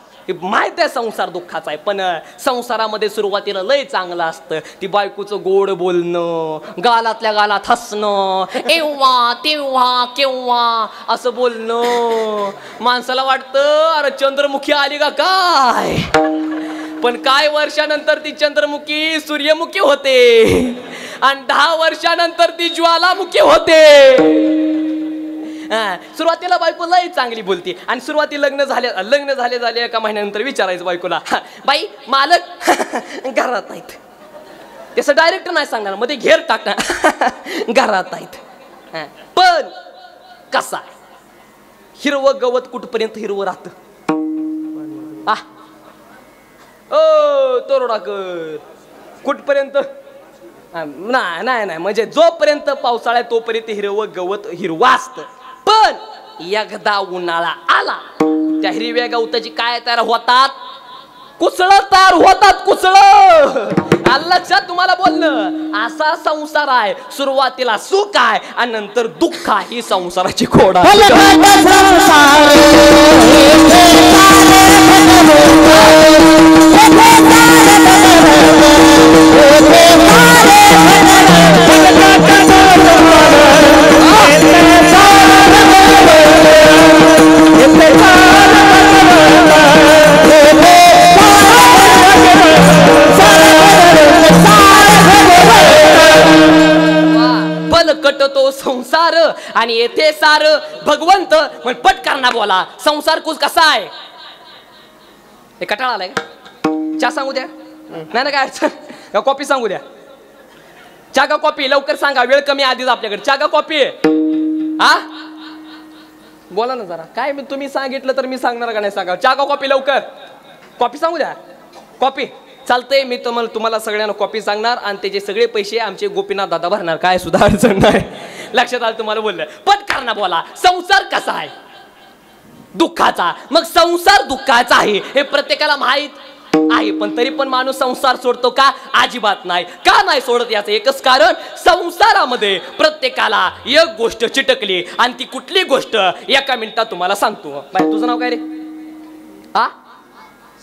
माहित आहे संसार दुःखाचा आहे, पण संसारामध्ये सुरुवातीला लय चांगलं असतं. ती बायकोचं गोड बोलणं, गालातल्या गालात हसणं, एव्हा तेव्हा केव्हा असं बोलणं. माणसाला वाटतं अरे चंद्रमुखी आली का काय. पण काय वर्षानंतर ती चंद्रमुखी सूर्यमुखी होते, आणि 10 वर्षानंतर ती ज्वालामुखी होते. सुरुवातीला बायको लय चांगली बोलते, आणि सुरुवातीला लग्न झाले एका महिन्यानंतर विचारायचं बायकोला, बाई मालक घरात नाहीत. तसं डायरेक्ट नाही सांगणार, मध्ये घेर टाकणार, घरात नाहीत. पण कसा हिरवं गवत कुठपर्यंत हिरवं राहत? ओ तोरडाकर कुठपर्यंत? नाही म्हणजे जोपर्यंत पावसाळ्यात तोपर्यंत हिरवं गवत हिरवं असतं. पण एकदा उन्हाळा आला, त्या हिरव्या गवताची काय तयार होतात? कुसळ तयार होतात, कुसळ. लक्षात तुम्हाला बोलणं. असा संसार आहे. सुरुवातीला सुख आहे आणि नंतर दुःख आहे. ही संसाराची खोड आहे. कटतो संसार आणि येथे सार भगवंत. पण पटकन बोला, संसार कुस कसा आहे? हे कटाळा आलाय का? चहा सांगू द्या. नाही ना काय अडचण, कॉफी सांगू द्या. चहा का कॉफी? लवकर सांगा, वेळ कमी आधीच आपल्याकडे. चहा का कॉफी? हा बोला ना जरा. काय तुम्ही सांगितलं तर मी सांगणार का नाही सांगा? चहा का कॉफी? लवकर कॉफी सांगू द्या. कॉफी चालतंय. मी तुम्हाला सगळ्यांना कॉपी सांगणार आणि त्याचे सगळे पैसे आमचे गोपीनाथ दादा भरणार. काय सुद्धा अडचण नाही. लक्षात आलं तुम्हाला बोललं. पटकन बोला, संसार कसा आहे? दुःखाचा. मग संसार दुःखाचा आहे हे प्रत्येकाला माहित आहे, पण तरी पण माणूस संसार सोडतो का? अजिबात नाही. का नाही सोडत? याचं एकच कारण, संसारामध्ये प्रत्येकाला एक गोष्ट चिटकली, आणि ती कुठली गोष्ट एका मिनिटात तुम्हाला सांगतो. तुझं नाव काय रे?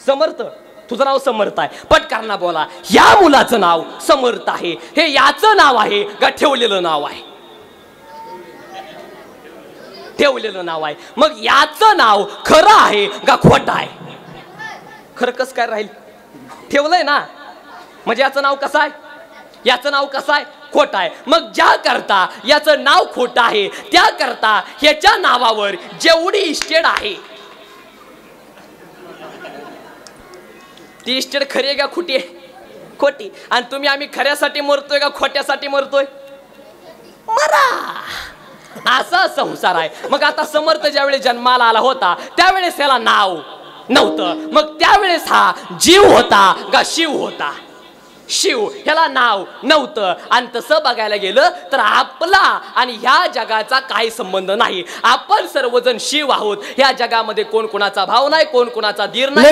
समर्थ. तुझं नाव समर्थ आहे. पटकन बोला, या मुलाचं नाव समर्थ आहे. हे याचं नाव आहे का ठेवलेलं नाव आहे? ठेवलेलं नाव आहे. मग याचं नाव खरं आहे का खोटं आहे? खरं कसं काय राहील? ठेवलंय ना. म्हणजे याचं नाव कसं आहे? याचं नाव कसं आहे? खोटा आहे. मग ज्या करता याचं नाव खोटं आहे त्या करता ह्याच्या नावावर जेवढी इस्टेट आहे ती इस्टेट खरी आहे का खोटी आहे? खोटी. आणि तुम्ही आम्ही खऱ्यासाठी मरतोय का खोट्यासाठी मरतोय? मरा. असा संसार आहे. मग आता समर्थ ज्यावेळेस जन्माला आला होता त्यावेळेस त्याला नाव नव्हतं. मग त्यावेळेस हा जीव होता का शिव होता? शिव. ह्याला नाव नव्हतं. आणि तसं बघायला गेलं तर आपला आणि ह्या जगाचा काही संबंध नाही. आपण सर्वजण शिव आहोत. ह्या जगामध्ये कोण कोणाचा भाव नाही, कोण कोणाचा धीर नाही.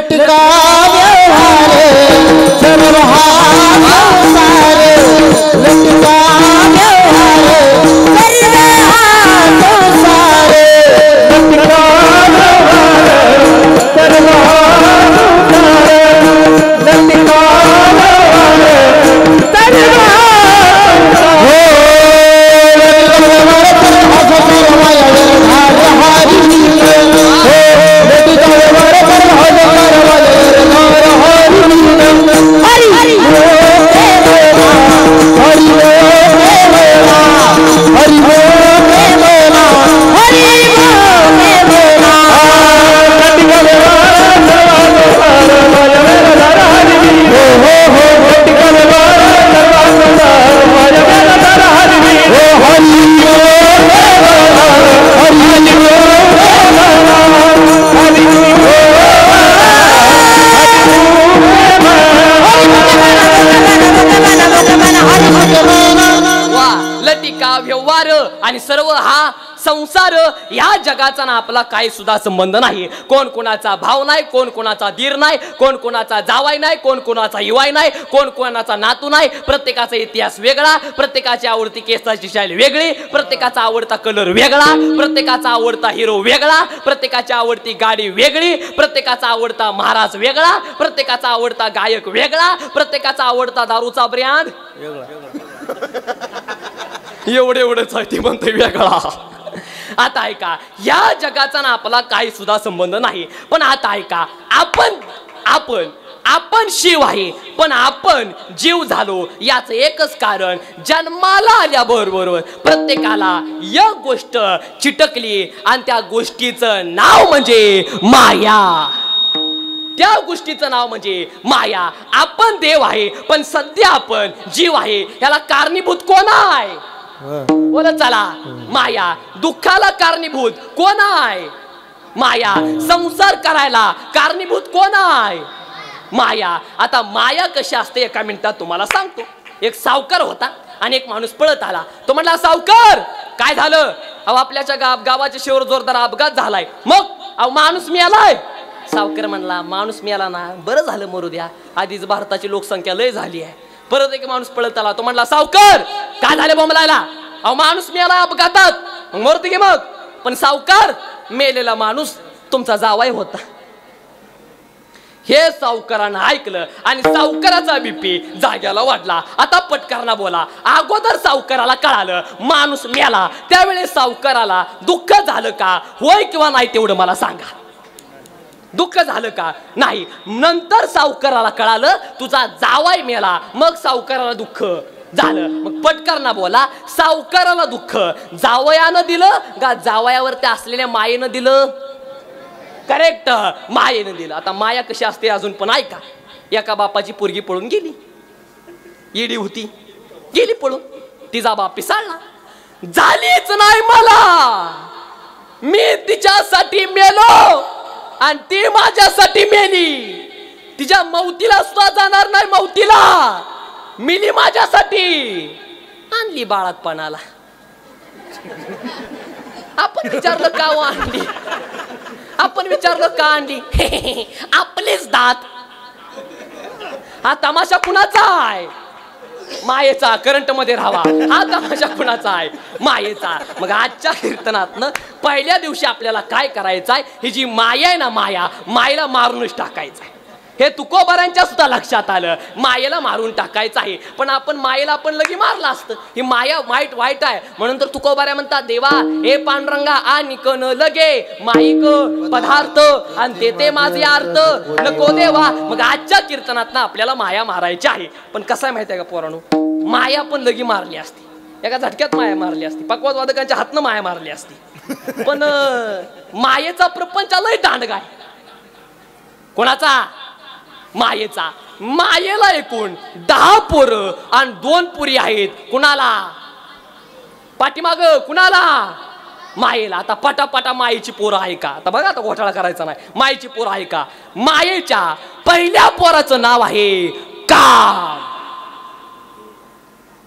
व्यवहार आणि सर्व हा संसार या जगाचा ना आपला काही सुद्धा संबंध नाही. कोण कोणाचा भाव नाही, कोण कोणाचा धीर नाही, कोण कोणाचा जावाई नाही, कोण कोणाचा युवाई नाही, कोण कोणाचा नातू नाही. प्रत्येकाचा इतिहास वेगळा, प्रत्येकाची आवडती केसाची शैली वेगळी, प्रत्येकाचा आवडता कलर वेगळा, प्रत्येकाचा आवडता हिरो वेगळा, प्रत्येकाची आवडती गाडी वेगळी, प्रत्येकाचा आवडता महाराज वेगळा, प्रत्येकाचा आवडता गायक वेगळा, प्रत्येकाचा आवडता दारूचा ब्रँड एवढंच आहे ते म्हणते वेगळा. आता ऐका, या जगाचा ना आपला काही सुद्धा संबंध नाही. पण आता ऐका, आपण शिव आहे पण आपण जीव झालो याचं एकच कारण, जन्माला आल्याबरोबर प्रत्येकाला एक गोष्ट चिटकली आणि त्या गोष्टीचं नाव म्हणजे माया. त्या गोष्टीचं नाव म्हणजे माया. आपण देव आहे पण सध्या आपण जीव आहे. याला कारणीभूत कोण आहे? बोला चला. माया. दुःखाला कारणीभूत कोण आहे? माया. संसार करायला कारणीभूत कोण आहे? माया. आता माया कशी असते एका मिनिटात तुम्हाला सांगतो. एक सावकार होता आणि एक माणूस पळत आला. तो म्हटला, सावकार काय झालं? अहो आपल्याच्या गावाच्या शेवर जोरदार अपघात झालाय. मग अहो माणूस मेलाय. सावकार म्हणला, माणूस मेला ना, बरं झालं मरू द्या, आधीच भारताची लोकसंख्या लय झाली आहे. परत एक माणूस पळत आला. तो म्हणला, सावकार काय झाले बोंबलायला? अहो माणूस मेला अपघातात. मरते की मग. पण सावकार, मेलेला माणूस तुमचा जावाई होता. हे सावकारानं ऐकलं आणि सावकाराचा बीपी जाग्याला वाढला. आता पटकरना बोला. अगोदर सावकाराला कळालं माणूस मेला, त्यावेळेस सावकाराला दुःख झालं का? होय किंवा नाही तेवढं मला सांगा. दुःख झालं का? नाही. नंतर सावकाराला कळालं तुझा जावाई मेला, मग सावकाराला दुःख झालं. मग पटकरना बोला. सावकाराला दुःख जावयानं दिलं का जावयावरती असलेल्या मायेनं दिलं? करेक्ट, मायेनं दिलं. आता माया कशी असते अजून पण ऐका. एका बापाची पोरगी पळून गेली. येडी होती, गेली पळून. तिचा बाप पिसाळला. झालीच नाही मला, मी तिच्यासाठी मेलो आणि ती माझ्यासाठी मेली. तिच्या मौतीला सुद्धा जाणार नाही. मौतीला मिली माझ्यासाठी. आणली बाळातपणाला. आपण विचारलं का आणली? आपण विचारलं का आणली? आपलेच दात. हा तमाशा कुणाचा आहे? मायेचा. करंट मध्ये राहावा. हा तमाशा कुणाचा आहे? मायेचा. मग आजच्या कीर्तनातनं पहिल्या दिवशी आपल्याला काय करायचं आहे? ही जी माया आहे ना, मायेला मारूनच टाकायचं आहे. हे तुकोबारांच्या सुद्धा लक्षात आलं. मायेला मारून टाकायचं आहे. पण आपण मायेला आपण लगी मारलं असतं. ही माया वाईट आहे म्हणून तर तुकोबाऱ्या म्हणतात, देवा हे पांडुरंगा आणि कन लगे माईक पदार्थ आणि ते माझे अर्थ नको देवा. मग आजच्या कीर्तनात ना आपल्याला माया मारायची आहे. पण कसं आहे माहिती आहे का पोरांनो? माया पण लगी मारली असती, एका झटक्यात माया मारली असती, पकवाज वादकांच्या हातनं माया मारली असती. पण मायेचा प्रपंच लय दांडगा आहे. कोणाचा? मायेचा. मायेला एकूण 10 पोरं आणि 2 पुरी आहेत. कुणाला? पाठीमाग कुणाला? मायेला. आता पटापटा मायेची पोरं आहे का? आता बघा, आता घोटाळा करायचा नाही. मायेची पोरं आहे का? मायेच्या पहिल्या पोराचं नाव आहे काम.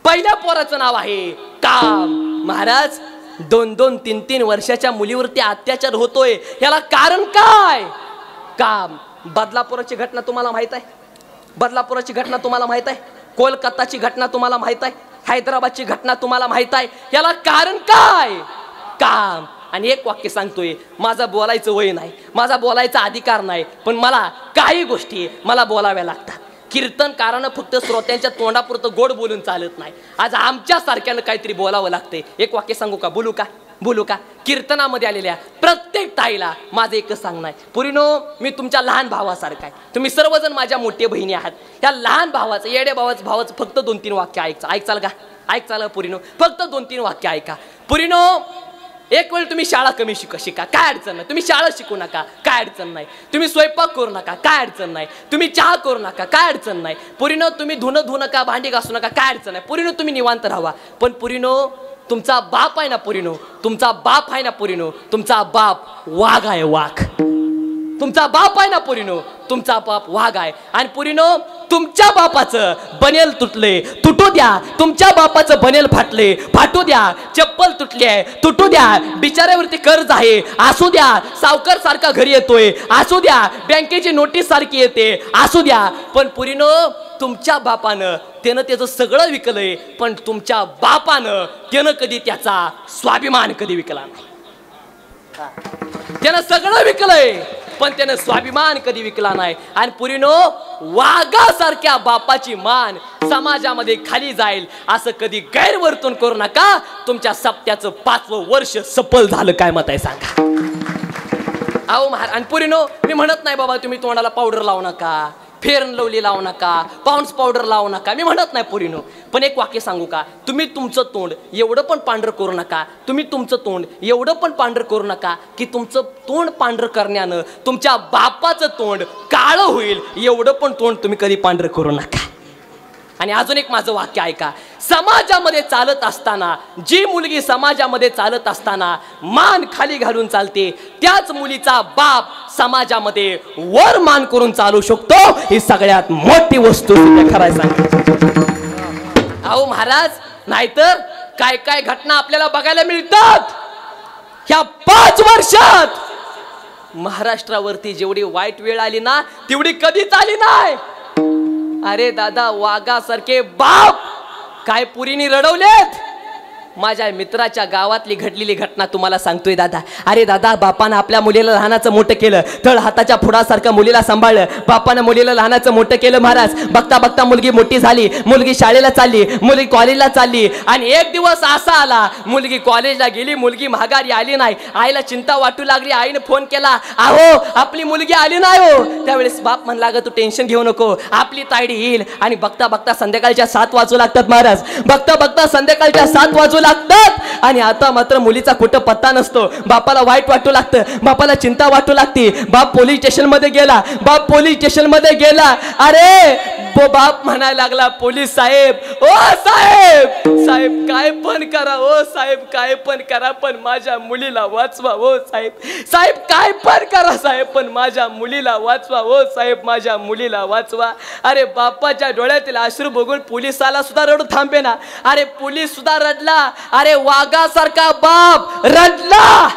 पहिल्या पोराचं नाव आहे काम. महाराज, 2-2, 3-3 वर्षाच्या मुलीवरती अत्याचार होतोय, याला कारण काय? काम. बदलापुराची घटना तुम्हाला माहित आहे? बदलापुराची घटना तुम्हाला माहित आहे? कोलकाताची घटना तुम्हाला माहित आहे? हैदराबादची घटना तुम्हाला माहित आहे? याला कारण काय? काम. आणि एक वाक्य सांगतोय, माझं बोलायचं वय नाही, माझा बोलायचा अधिकार नाही, पण मला काही गोष्टी मला बोलाव्या लागतात. कीर्तनकारानं फक्त श्रोत्यांच्या तोंडापुरतं गोड बोलून चालत नाही. आज आमच्या सारख्यानं काहीतरी बोलावं लागतंय. एक वाक्य सांगू का? बोलू का? बोलू का? कीर्तनामध्ये आलेल्या प्रत्येक ताईला माझं एकच सांगणं आहे, पुरीनो, मी तुमच्या लहान भावासारखा आहे. तुम्ही सर्वजण माझ्या मोठ्या बहिणी आहात. त्या लहान भावाचं, येड्या भावाचं फक्त 2-3 वाक्य ऐकचाल का? ऐकचाल का पुरीनो? फक्त 2-3 वाक्य ऐका. पुरीनो, एक वेळ तुम्ही शाळा कमी शिका, काय अडचण नाही. तुम्ही शाळा शिकू नका, काय अडचण नाही. तुम्ही स्वयंपाक करू नका, काय अडचण नाही. तुम्ही चहा करू नका, काय अडचण नाही. पुरीनो, तुम्ही धुणं धुऊ नका, भांडी घासू नका, काय अडचण नाही. पुरीनो, तुम्ही निवांत राहा. पण पुरीनो, तुमचा बाप आहे ना पुरीनो, तुमचा बाप आहे ना पुरीनो, तुमचा बाप वाघ आहे, वाघ. तुमचा बाप आहे ना पुरीनो, तुमचा बाप वाघ आहे. आणि पुरीनो, तुमच्या बापाचं बनेल तुटू द्या. तुमच्या बापाचं बनेल फाटू द्या. चप्पल तुटली आहे, तुटू द्या. बिचाऱ्यावरती कर्ज आहे, असू द्या. सावकार सारखा घरी येतोय, असू द्या. बँकेची नोटीस सारखी येते, असू द्या. पण पुरीनो, तुमच्या बापानं त्यानं त्याचं सगळं विकलंय, पण तुमच्या बापानं त्यानं कधी त्याचा स्वाभिमान कधी विकला नाही. त्यानं सगळं विकलंय, पण त्यानं स्वाभिमान कधी विकला नाही. आणि पुरीनो, वाघासारख्या बापाची मान समाजामध्ये खाली जाईल असं कधी गैरवर्तन करू नका. तुमच्या सप्त्याचं 5वं वर्ष सफल झालं, काय मत आहे सांगा? अहो महाराज. आणि पुरीनो, मी म्हणत नाही बाबा तुम्ही तोंडाला पावडर लावू नका, फेअर अँड लवली लावू नका, पाऊंड्स पावडर लावू नका, मी म्हणत नाही पुरीनो. पण एक वाक्य सांगू का? तुम्ही तुमचं तोंड एवढं पण पांढरं करू नका. तुम्ही तुमचं तोंड एवढं पण पांढरं करू नका की तुमचं तोंड पांढरं करण्यानं तुमच्या बापाचं तोंड काळं होईल. एवढं पण तोंड तुम्ही कधी पांढरं करू नका. आणि अजून एक माझं वाक्य ऐका. समाजामध्ये चालत असताना, जी मुलगी समाजामध्ये चालत असताना मान खाली घालून चालते, त्याच मुलीचा बाप समाजामध्ये वर मान करून चालू शकतो. ही सगळ्यात मोठी वस्तू खरं सांग. अहो महाराज, नाहीतर काय काय घटना आपल्याला बघायला मिळतात ह्या 5 वर्षात. महाराष्ट्रावरती जेवढी वाईट वेळ आली ना, तेवढी कधीच आली नाही. अरे दादा, वाघासारखे बाप काय पुरीनी रडवलेत. माझ्या मित्राच्या गावातली घडलेली घटना तुम्हाला सांगतोय दादा. अरे दादा, बापानं आपल्या मुलीला लहानाचं मोठं केलं, तळ हाताच्या फुडासारखं मुलीला सांभाळलं. बापानं मुलीला लहानाचं मोठं केलं महाराज. बघता बघता मुलगी मोठी झाली, मुलगी शाळेला चालली, मुलगी कॉलेजला चालली. आणि एक दिवस असा आला, मुलगी कॉलेजला गेली, मुलगी माघारी आली नाही. आईला चिंता वाटू लागली. आईने फोन केला, अहो आपली मुलगी आली नाही हो. त्यावेळेस बाप म्हणला, तू टेन्शन घेऊ नको, आपली तायडी येईल. आणि बघता बघता संध्याकाळच्या 7 वाजू लागतात महाराज. बघता बघता संध्याकाळच्या 7 वाजू लागतात. आणि आता मात्र मुलीचा कुठं पत्ता नसतो. बापाला वाईट वाटू लागतं, बापाला चिंता वाटू लागते. बाप पोलीस स्टेशन मध्ये गेला, बाप पोलीस स्टेशन मध्ये गेला. अरे बाप म्हणायला लागला, पोलीस साहेब, ओ साहेब, साहेब काय पण करा, ओ साहेब काय पण करा, पण माझ्या मुलीला वाचवा. ओ साहेब, साहेब काय पण करा साहेब, पण माझ्या मुलीला वाचवा. ओ साहेब, माझ्या मुलीला वाचवा. अरे बापाच्या डोळ्यातील अश्रू बघून पोलिसाला सुद्धा रडू थांबे ना. अरे पोलीस सुद्धा रडला. अरे वाघासारखा बाप रडला.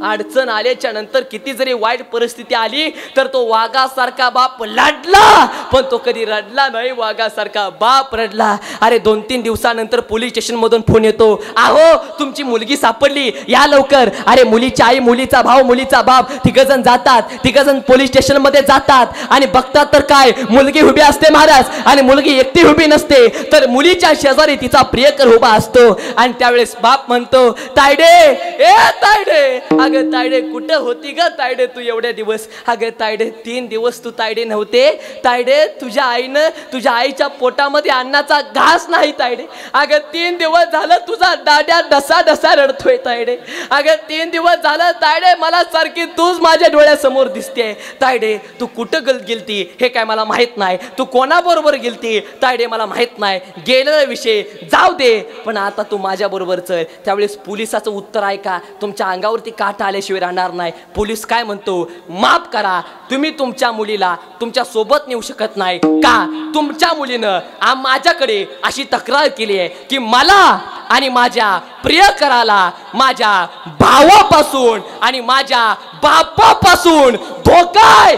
अडचण आल्याच्या नंतर किती जरी वाईट परिस्थिती आली तर तो वाघासारखा बाप लढला, पण तो कधी रडला नाही. वाघासारखा बाप रडला. अरे 2-3 दिवसानंतर पोलीस स्टेशन मधून फोन येतो, अहो तुमची मुलगी सापडली, या लवकर. अरे मुलीची आई, मुलीचा भाऊ, मुलीचा बाप तिघजण जातात. तिघजण पोलीस स्टेशन मध्ये जातात आणि बघतात तर काय, मुलगी उभी असते महाराज. आणि मुलगी एकटी उभी नसते, तर मुलीच्या शेजारी तिचा प्रियकर उभा असतो. आणि त्यावेळेस बाप म्हणतो, तायडे, ए तायडे, अगं तायडे कुठं होती ग तायडे तू एवढ्या दिवस? अगं तायडे 3 दिवस तू तायडे नव्हते. तायडे तुझ्या आईनं तुझ्या आईच्या पोटामध्ये अन्नाचा घास नाही तायडे. अगं 3 दिवस झालं तुझा दाड्या डसा डसा रडतोय तायडे. अगं 3 दिवस झालं तायडे मला सारखी तूच माझ्या डोळ्यासमोर दिसते तायडे. तू कुठं गेलती हे काय मला माहित नाही. तू कोणाबरोबर गेलती तायडे मला माहित नाही. गेलेला विषय जाऊ दे, पण आता तू माझ्या बरोबर चल. त्यावेळेस पोलिसाचं उत्तर आहे का, तुमच्या अंगावरती काटा आल्याशिवाय राहणार नाही. पोलीस काय म्हणतो, माफ करा तुम्ही तुमच्या मुलीला तुमच्या सोबत नेऊ शकत नाही का? तुमच्या मुलीनं माझ्याकडे अशी तक्रार केली आहे की मला आणि माझ्या प्रियकराला माझ्या भावापासून आणि माझ्या बापापासून धोका आहे.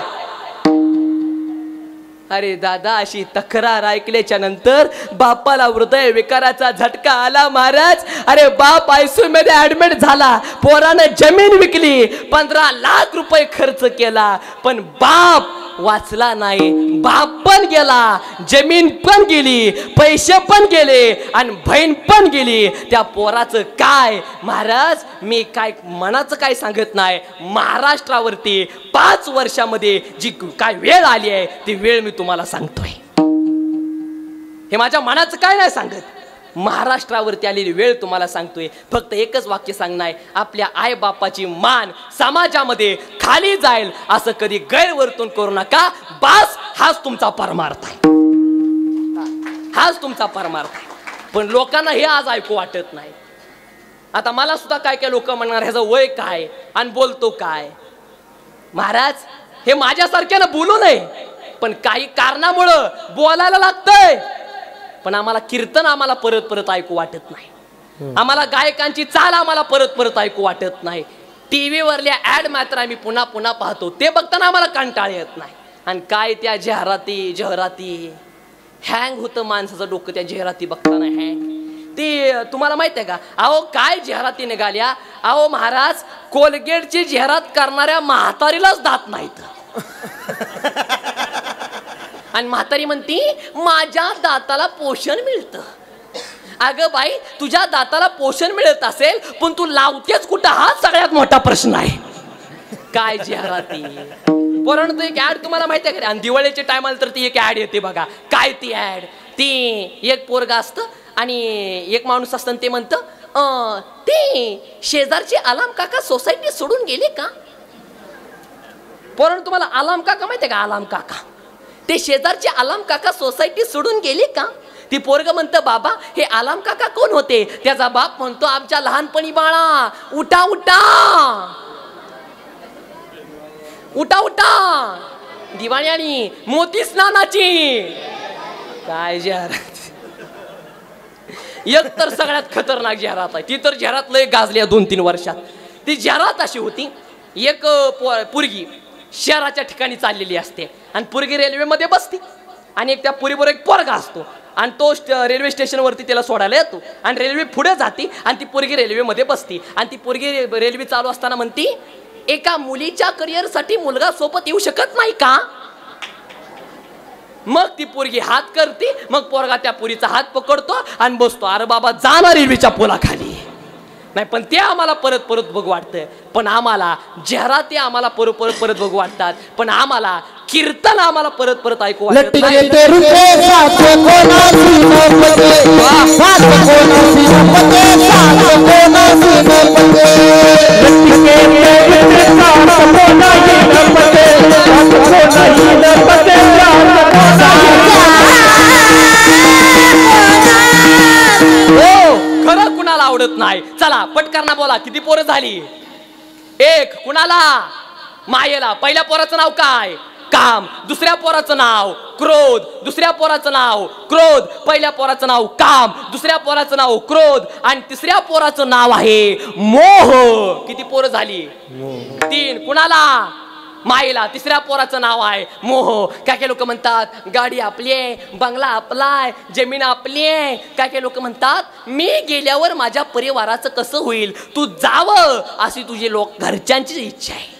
अरे दादा, अशी तक्रार ऐकल्याच्या नंतर बापाला हृदय विकाराचा झटका आला महाराज. अरे बाप आयसीयू मध्ये ऍडमिट झाला. पोरानं जमीन विकली, 15 लाख रुपये खर्च केला, पण बाप वाचला नाही. बाप पण गेला, जमीन पण गेली, पैसे पण गेले आणि बहीण पण गेली. त्या पोराचं काय महाराज, मी काय मनाचं काय सांगत नाही. महाराष्ट्रावरती 5 वर्षामध्ये जी काय वेळ आली आहे ती वेळ मी तुम्हाला सांगतोय. हे माझ्या मनाचं काय नाही सांगत, महाराष्ट्रावरती आलेली वेळ तुम्हाला सांगतोय. फक्त एकच वाक्य सांगणार, आपल्या आई बापाची मान समाजामध्ये खाली जाईल असं कधी गैरवर्तन करू नका. बास, हाच तुमचा परमार्थ आहे, हाच तुमचा परमार्थ आहे. पण लोकांना हे आज ऐकू वाटत नाही. आता मला सुद्धा काय काय लोक म्हणणार, ह्याचं वय काय आणि बोलतो काय. महाराज, हे माझ्यासारख्यानं बोलू नये, पण काही कारणामुळं बोलायला लागतंय. पण आम्हाला कीर्तन आम्हाला परत परत ऐकू वाटत नाही. आम्हाला गायकांची चाल आम्हाला परत परत ऐकू वाटत नाही. टीव्ही वरल्या ऍड मात्र आम्ही पुन्हा पुन्हा पाहतो, ते बघताना आम्हाला कंटाळ येत नाही. आणि काय त्या जाहिराती हँग होतं माणसाचं डोकं त्या जाहिराती बघताना. हँग ती तुम्हाला माहित आहे का? अहो काय जाहिराती निघाल्या. अहो महाराज, कोलगेटची जाहिरात करणाऱ्या म्हातारीलाच दात नाहीत. आणि म्हातारी म्हणती माझ्या दाताला पोषण मिळतं. अगं बाई, तुझ्या दाताला पोषण मिळत असेल, पण तू लावतेच कुठं, हा सगळ्यात मोठा प्रश्न आहे. काय जाहिराती. परंतु एक ऍड तुम्हाला माहिती आहे का? आणि दिवाळीच्या टायमाला तर ती एक ऍड येते बघा. काय ती ऍड, ती एक पोरगा असतं आणि एक माणूस असतं, ते म्हणतं ते शेजारचे आलाम काका सोसायटी सोडून गेले का. परंतु तुम्हाला आलाम काका माहिती आहे का? आलाम काका, ते शेजारचे आलाम काका सोसायटी सोडून गेले का. ती पोरग म्हणतं, बाबा हे आलाम काका कोण होते. त्याचा बाप म्हणतो, आमच्या लहानपणी बाळा, उठा उठा उठा उठा, दिवाळी आणि मोती स्नानाची. काय जाहिरात, एक तर सगळ्यात खतरनाक जाहिरात आहे. ती तर जाहिरात लय गाजली 2-3 वर्षात. ती जाहिरात अशी होती, एक पोरगी शहराच्या ठिकाणी चाललेली असते आणि पोरगी रेल्वेमध्ये बसते आणि एक त्या पुरीबरोबर एक पोरगा असतो आणि तो रेल्वे स्टेशनवरती त्याला सोडायला येतो आणि रेल्वे पुढे जाते आणि ती पोरगी रेल्वेमध्ये बसते आणि ती पोरगी रेल्वे चालू असताना म्हणती, एका मुलीच्या करिअरसाठी मुलगा सोबत येऊ शकत नाही का. मग ती पोरगी हात करते, मग पोरगा त्या पोरीचा हात पकडतो आणि बसतो. अरे बाबा, जाणार रेल्वेच्या पोलाखाली नाही. पण ते आम्हाला परत परत बघू वाटतं. पण आम्हाला जाहिराती आम्हाला परत बघू वाटतात. पण आम्हाला कीर्तन आम्हाला परत परत ऐकू वाटत नाही. खरं कुणाला आवडत नाही. चला पटकन बोला, किती पोरं झाली. एक, कुणाला, मायेला. पहिल्या पोराचं नाव काय, काम. दुसऱ्या पोराचं नाव क्रोध. दुसऱ्या पोराचं नाव क्रोध. पहिल्या पोराचं नाव काम, दुसऱ्या पोराचं नाव क्रोध आणि तिसऱ्या पोराचं नाव आहे मोह. किती पोरं झाली, 3. कुणाला, माईला. तिसऱ्या पोराचं नाव आहे मोह. काय काय लोक म्हणतात गाडी आपली आहे, बंगला आपला आहे, जमीन आपली आहे. काय काय लोक म्हणतात मी गेल्यावर माझ्या परिवाराचं कसं होईल, तू जावं अशी तुझी घरच्यांची इच्छा आहे.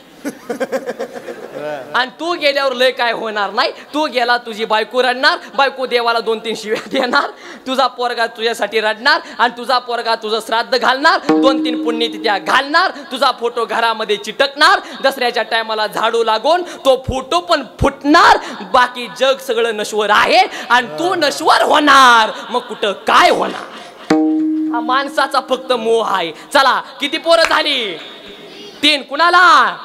आणि तू गेल्यावर लय काय होणार नाही. तू गेला तुझी बायको रडणार, बायको देवाला 2-3 शिव्या देणार, तुझा पोरगा तुझ्यासाठी रडणार आणि तुझा पोरगा तुझं श्राद्ध घालणार, 2-3 पुण्यतिथ्या घालणार, तुझा फोटो घरामध्ये चिटकणार, दसऱ्याच्या टायमाला झाडू लागून तो फोटो पण फुटणार. बाकी जग सगळं नश्वर आहे आणि तू नश्वर होणार. मग कुठं काय होणार? हा माणसाचा फक्त मोह आहे. चला किती पोरं झाली? 3. कुणाला?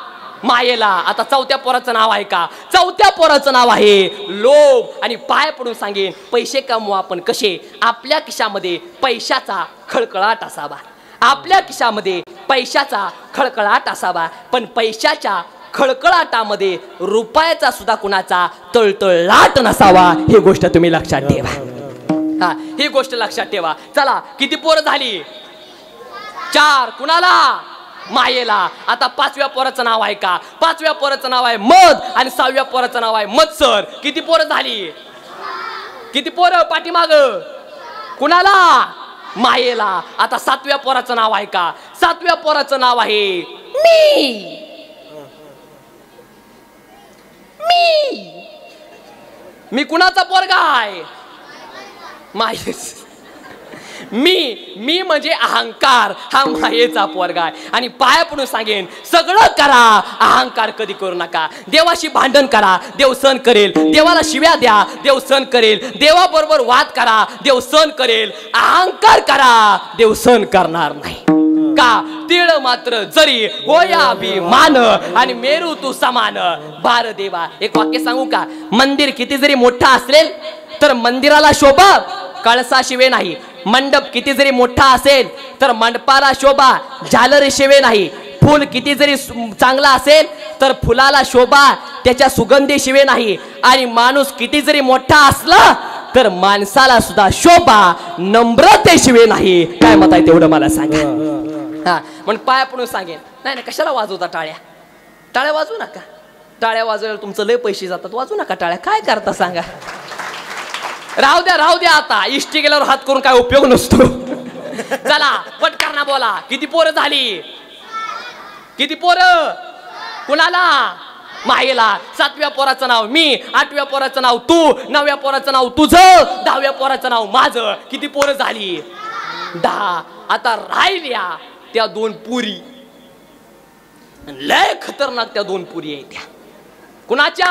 मायेला. आता 4थ्या पोराचं नाव आहे का? 4थ्या पोराचं नाव आहे लोभ. आणि पाय पडून सांगेन, पैसे कमवा आपण कसे? आपल्या खिशामध्ये पैशाचा खळखळाट असावा. आपल्या खिशामध्ये पैशाचा खळखळाट असावा. पण पैशाच्या खळखळाटामध्ये रुपयाचा सुद्धा कुणाचा तळतळाट नसावा. ही गोष्ट तुम्ही लक्षात ठेवा. हा, ही गोष्ट लक्षात ठेवा. चला किती पोरं झाली? 4. कुणाला? मायेला. आता 5व्या पोराचं नाव आहे का? 5व्या पोराचं नाव आहे मद आणि 6व्या पोराचं नाव आहे मत्सर. किती पोरं झाली? किती पोरं पाठीमाग? कुणाला? मायेला. आता 7व्या पोराचं नाव आहे का? 7व्या पोराचं नाव आहे मी. मी कुणाचा पोरगा आहे? मायेच. मी म्हणजे अहंकार. हा मायेचा पोरगा आहे. आणि पाया पडून सांगेन, सगळं करा, अहंकार कधी करू नका. देवाशी भांडण करा, देव सहन करेल. देवाला शिव्या द्या, देव सहन करेल. देवाबरोबर वाद करा, देव सहन करेल. अहंकार करा, देव सहन करणार नाही. का? तिळ मात्र जरी होया अभिमान आणि मेरू तू समान. भार देवा. एक वाक्य सांगू का? मंदिर किती जरी मोठा असेल तर मंदिराला शोभा कळसाशिवाय नाही. मंडप किती जरी मोठा असेल तर मंडपाला शोभा झालरीशिवाय नाही. फूल किती जरी चांगला असेल तर फुलाला शोभा त्याच्या सुगंधीशिवाय नाही. आणि माणूस किती जरी मोठा असला तर माणसाला सुद्धा शोभा नम्रतेशिवाय नाही. काय मत आहे तेवढं मला सांगा. हा, पण पाया पडून सांगेन, नाही नाही कशाला वाजवता टाळ्या? टाळ्या वाजवू नका. टाळ्या वाजवायला तुमचं लय पैसे जातात. वाजवू नका टाळ्या. काय करता सांगा? राहू द्या. आता इष्टी गेल्यावर हात करून काय उपयोग नसतो. चला पटकन बोला. किती पोरं झाली? किती पोरं? कुणाला? मायेला. 7व्या पोराचं नाव मी, 8व्या पोराचं नाव तू, 9व्या पोराचं नाव तुझं, 10व्या पोराचं नाव माझं. किती पोरं झाली? 10. आता राहिल्या त्या 2 पुरी. लय खतरनाक त्या 2 पुरी आहेत. त्या कुणाच्या?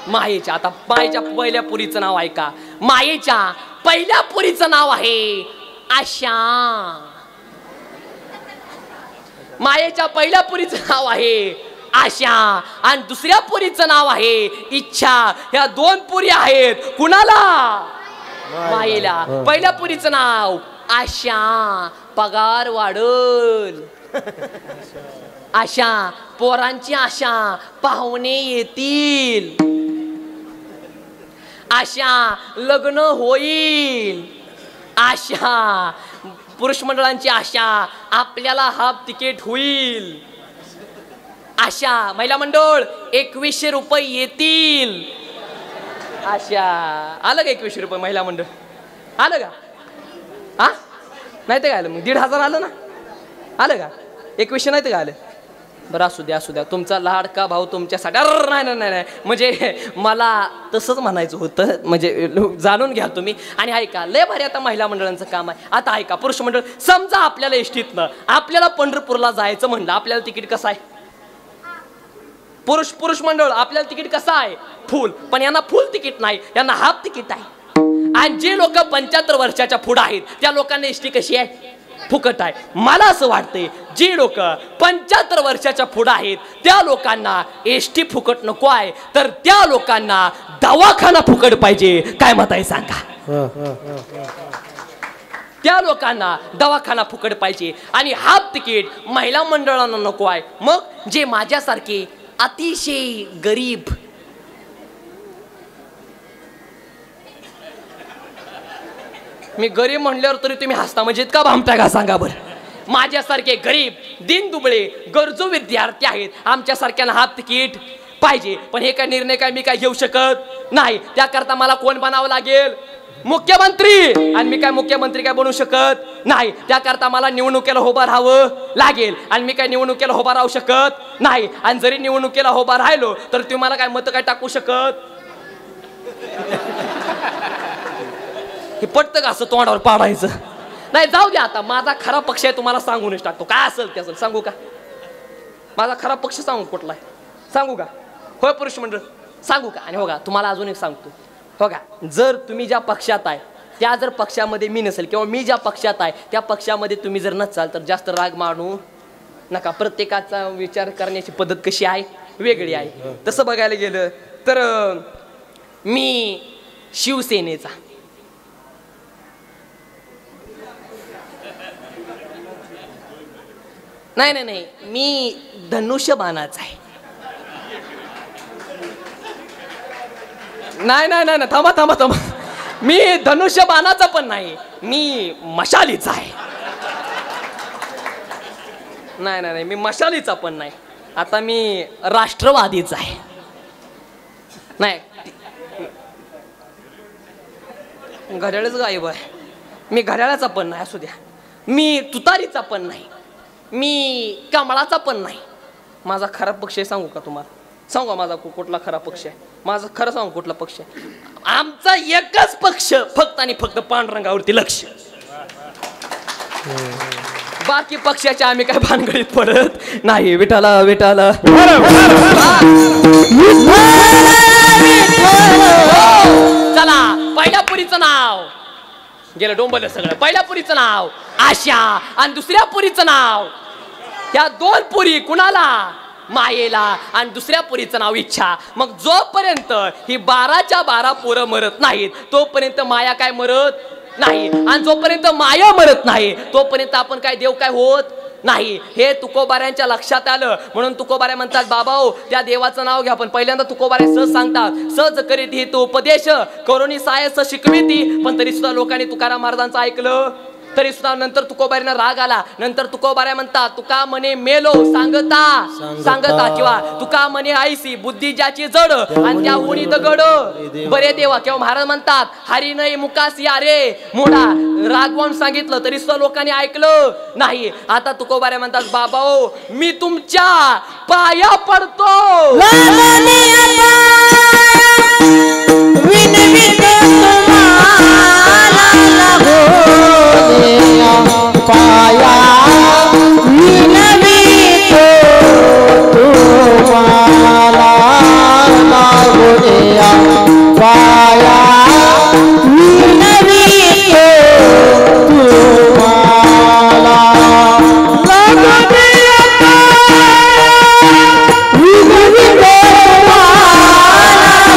मायेच्या. आता मायेच्या पहिल्या पुरीचं नाव आहे का? मायेच्या पहिल्या पुरीचं नाव आहे आशा. मायेच्या पहिल्या पुरीचं नाव आहे आशा आणि दुसऱ्या पुरीचं नाव आहे इच्छा. ह्या 2 पुरी आहेत. कुणाला? मायेला. पहिल्या पुरीचं नाव आशा, पगार वाढल. आशा, पोरांची आशा, पाहुणे येतील. आशा, लग्न होईल. आशा, पुरुष मंडळांची आशा, आपल्याला हाफ तिकीट होईल. आशा, महिला मंडळ 2100 रुपये येतील. आशा. आलं का 2100 रुपये महिला मंडळ? आलं का? हा, नाही ते काय आलं? मग 1500 आलं ना? आलं का? 2100 नाही ते काय आलं? बरं असू द्या. तुमचा लाडका भाऊ तुमच्यासाठी. नाही म्हणजे मला तसंच म्हणायचं होतं. म्हणजे जाणून घ्या तुम्ही. आणि ऐका, लय भारी आता महिला मंडळांचं काम आहे. आता ऐका, पुरुष मंडळ. समजा आपल्याला एसटीतनं आपल्याला पंढरपूरला जायचं म्हणलं, आपल्याला तिकीट कसं आहे? पुरुष मंडळ आपल्याला तिकीट कसं आहे? फुल. पण यांना फुल तिकीट नाही, यांना हाफ तिकीट आहे. आणि जे लोक 75 वर्षाच्या पुढे आहेत त्या लोकांना एसटी कशी आहे? फुकट आहे. मला असं वाटतंय जी लोक 75 वर्षाच्या पुढे आहेत त्या लोकांना एसटी फुकट नको आहे, तर त्या लोकांना दवाखाना फुकट पाहिजे. काय मत आहे सांगा? त्या लोकांना दवाखाना फुकट पाहिजे आणि हाफ तिकीट महिला मंडळांना नको आहे. मग जे माझ्यासारखे अतिशय गरीब, मी गरीब म्हणल्यावर तरी तुम्ही हसता, म्हणजे इतका भामटा का सांगा बरं. माझ्यासारखे गरीब, दीनदुबळे, गरजू विद्यार्थी आहेत, आमच्यासारख्यांना हाफ तिकीट पाहिजे. पण हे काय निर्णय काय मी काय घेऊ शकत नाही. त्याकरता मला कोण बनावं लागेल? मुख्यमंत्री. आणि मी काय मुख्यमंत्री काय बनवू शकत नाही, त्याकरता मला निवडणुकीला उभं राहावं लागेल आणि मी काय निवडणुकीला उभा राहू शकत नाही. आणि जरी निवडणुकीला उभा राहिलो तर तुम्ही मला काय मत काय टाकू शकत. हे पटतं का असं तोंडावर पाडायचं नाही. जाऊ द्या आता, माझा खरा पक्ष आहे तुम्हाला सांगूनच टाकतो. काय असेल ते असेल सांगू का. माझा खरा पक्ष सांगू कुठला आहे सांगू का. होय पुरुष मंडळ सांगू का. आणि हो का तुम्हाला अजून एक सांगतो. हो का, जर तुम्ही ज्या पक्षात आहे त्या जर पक्षामध्ये मी नसेल किंवा मी ज्या पक्षात आहे त्या पक्षामध्ये तुम्ही जर नसाल तर जास्त राग मानू नका. प्रत्येकाचा विचार करण्याची पद्धत कशी आहे वेगळी आहे. तसं बघायला गेलं तर मी शिवसेनेचा, नाही नाही नाही मी धनुष्यबाणाचा आहे. नाही नाही नाही थांबा थांबा थांबा, मी धनुष्यबाणाचा पण नाही, मी मशालीचा आहे. नाही नाही नाही मी मशालीचा पण नाही. आता मी राष्ट्रवादीचा आहे. नाही घड्याळच गायब आहे. मी घड्याळाचा पण नाही असू द्या. मी तुतारीचा पण नाही, मी कमळाचा पण नाही. माझा खरा पक्ष आहे सांगू का तुम्हाला. सांगू का माझा कुठला खरा पक्ष आहे. माझं खरं सांगू कुठला पक्ष आहे. आमचा एकच पक्ष फक्त आणि फक्त पांडुरंगावरती लक्ष. बाकी पक्षाच्या आम्ही काय भानगडीत पडत नाही. विठाला विठाला चला. पहिल्या पुरीचं नाव गेलं डोंबलं सगळं. पहिल्या पुरीचं नाव आशा आणि दुसऱ्या पुरीचं नाव, ह्या दोन पुरी कुणाला मायेला आणि दुसऱ्या पुरीचं नाव इच्छा. मग जोपर्यंत ही 12च्या 12 पोरं मरत नाहीत तोपर्यंत माया काय मरत नाही. आणि जोपर्यंत माया मरत नाही तोपर्यंत आपण काय देव काय होत नाही. हे तुकोबाऱ्यांच्या लक्षात आलं म्हणून तुकोबाऱ्या म्हणतात बाबाओ त्या देवाचं नाव घ्या. पण पहिल्यांदा तुकोबाऱ्या सहज सांगतात सहज करीत ही तो उपदेश करोनी सायस शिकविती. पण तरी सुद्धा लोकांनी तुकाराम महाराजांचं ऐकलं तरी सुद्धा नंतर तुकोबाऱ्यांना राग आला. नंतर तुकोबाऱ्या म्हणतात तुका म्हणे मेलो सांगता किंवा तुका म्हणे आईसी बुद्धी ज्याची जड आणि त्या होणी दगड बरे देवा. किंवा महाराज म्हणतात हरी नाही मुकास या रे मोडा. रागवून सांगितलं तरी सुद्धा लोकांनी ऐकलं नाही. आता तुकोबाऱ्या म्हणतात बाबाओ मी तुमच्या पाया पडतो. पाया विनवितो तुम्हाला लागू द्या. पाया विनवितो तुम्हाला लागू द्या. विनवितो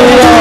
Yeah.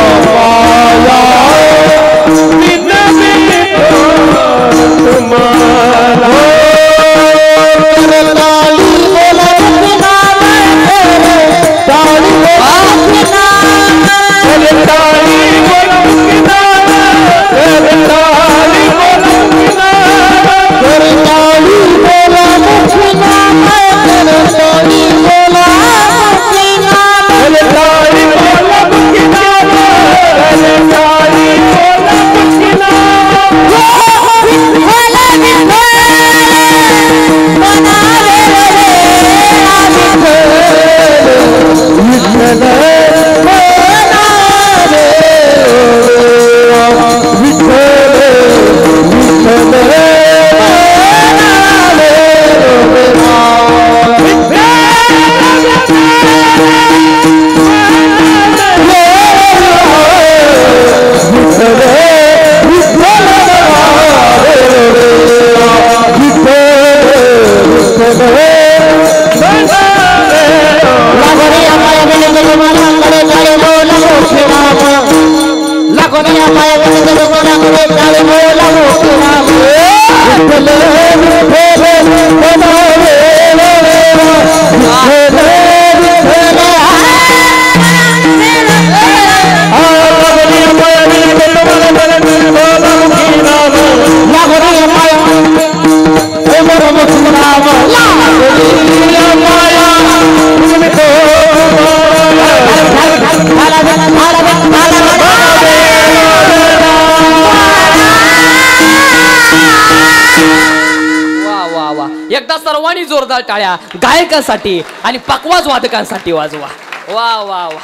एकदा सर्वांनी जोरदार टाळ्या गायकांसाठी आणि पकवाज वादकांसाठी वाजवा. वा वा वा.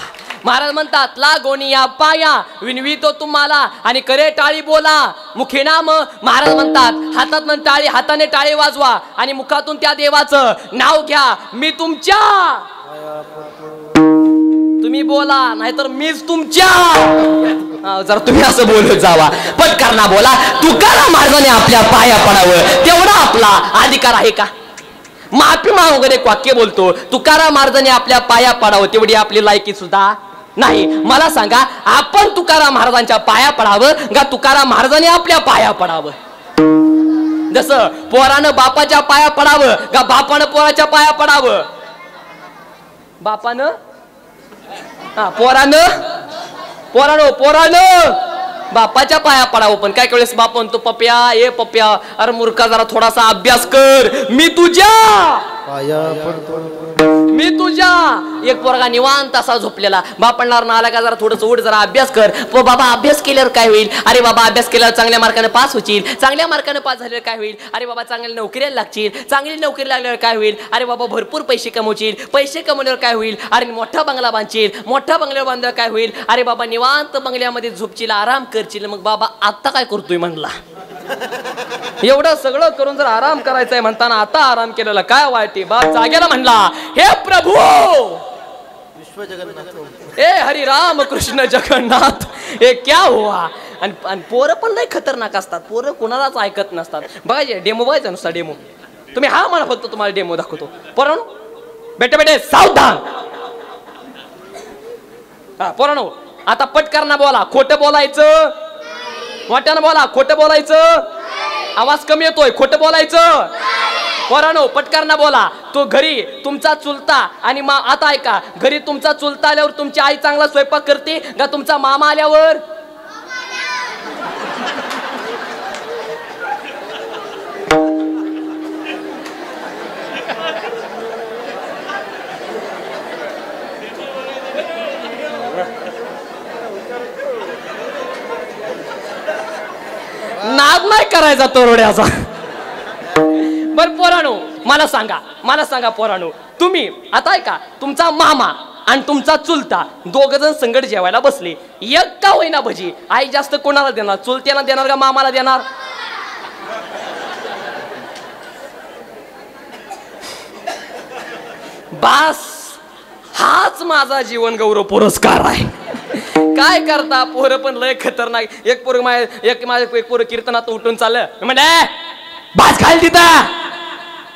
महाराज म्हणतात लागोनिया पाया विनवितो तुम्हाला आणि करे टाळी बोला मुखे नाम. महाराज म्हणतात हातात टाळी हाताने टाळी वाजवा आणि मुखातून त्या देवाचं नाव घ्या. मी तुमच्या तुम्ही बोला नाहीतर मीच तुमच्या. जरा तुम्ही असं बोलत जावा पटकरना बोला. तुकाराम महाराजांनी आपल्या पाया पडावं तेवढा आपला अधिकार आहे का? माफी माग वगैरे एक वाक्य बोलतो तुकाराम महाराजांनी आपल्या पाया पडावं तेवढी आपली लायकी सुद्धा नाही. मला सांगा आपण तुकाराम महाराजांच्या पाया पडावं का तुकाराम महाराजांनी आपल्या पाया पडावं? जसं पोरानं बापाच्या पाया पडावं का बापानं पोराच्या पाया पडावं? बापानं पोरानं बापाच्या पाया पडावं. पण काय वेळेस बाप म्हणतो पप्या ए पप्या अरे मूर्खा जरा थोडासा अभ्यास कर. मी तुझ्या एक पोरगा निवांत असा झोपलेला बापणार ना आला का जरा थोडस उठ जरा अभ्यास कर. बाबा अभ्यास केल्यावर काय होईल? अरे बाबा अभ्यास केल्यावर चांगल्या मार्काने पास होईल. चांगल्या मार्काने पास झाल्यावर काय होईल? अरे बाबा चांगल्या नोकरीला लागतील. चांगली नोकरी लागल्यावर काय होईल? अरे बाबा भरपूर पैसे कमवशील. पैसे कमवल्यावर काय होईल? अरे मोठा बंगला बांधशील. मोठा बंगल्यावर बांधल्यावर काय होईल? अरे बाबा निवांत बंगल्यामध्ये झोपशील आराम करशील. मग बाबा आता काय करतोय म्हणला? एवढं सगळं करून जर आराम करायचंय म्हणताना आता आराम केलेला काय वाईट? बाप जागेला म्हणला हे प्रभू विश्व जगन्नाथ ए हरी राम कृष्ण जगन्नाथ हे क्या हुआ? आणि पोरं पण लय खतरनाक असतात. पोरं कोणालाच ऐकत नसतात. बघायचे डेमो बघायचा नुसता डेमो. तुम्ही हा म्हणा फक्त तुम्हाला डेमो दाखवतो. पोरांनो बेटे सावधान. पोरांनो आता पटकरना बोला. खोटं बोलायचं वाट्यानं बोला. खोटं बोलायचं आवाज कमी येतोय. खोटं बोलायचं. पोरांनो पटकरना बोला. तो घरी तुमचा चुलता आणि आता ऐका घरी तुमचा चुलता आल्यावर तुमची आई चांगला स्वयंपाक करते का तुमचा मामा आल्यावर? नाद नाही करायचा तोरड्याचा. बर पोरांनो मला सांगा पोरांनो तुम्ही आता ऐका तुमचा मामा आणि तुमचा चुलता दोघ जण संगत जेवायला बसले. एक का होईना भजी आई जास्त कोणाला देणार? चुलत्याला देणार का मामाला देणार? बास हाच माझा जीवन गौरव पुरस्कार आहे. काय करता पोरं पण लय खतरनाक. एक पोरं कीर्तनात उठून चाललं म्हणजे बाज खाली तिथं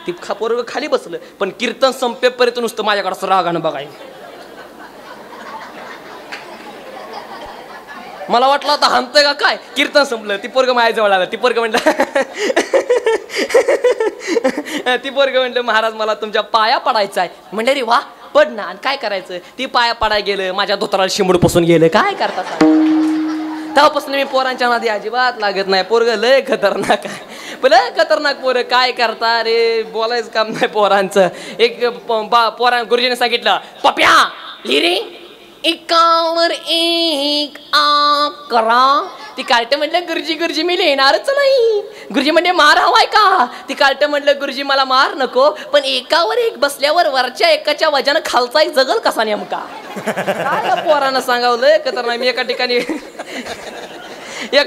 ती पोरग खाली बसलं पण कीर्तन संपेपर्यंत नुसतं माझ्याकडे रागानं बघाय. मला वाटलं आता हाणतंय का काय? कीर्तन संपलं. ती पोरग माझ्याजवळ आलं. ती पोरग म्हणलं महाराज मला तुमच्या पाया पडायचं आहे. म्हणले रे वा पड ना. आणि काय करायचं? ती पाया पडायला गेलं माझ्या धोत्राला शिमूड पासून गेलं. काय करता? तेव्हापासून मी पोरांच्या नादी अजिबात लागत नाही. पोरग लय खतरनाक आहे. लय खतरनाक पोरं. काय करता रे बोलायचं काम नाही पोरांचं. एक गुरुजीने सांगितलं पप्या लिरी एकावर एक करा. ती कार्ट म्हटलं गुरुजी मी लिहिणारच नाही. गुरुजी म्हणजे मार हवाय का? ती कार्ट म्हटलं गुरुजी मला मार नको पण एकावर एक बसल्यावर वरच्या एकाच्या वजन खालचा एक जगल कसा नेमका? काय पोरांना सांगावलं खतरनाक. मी एका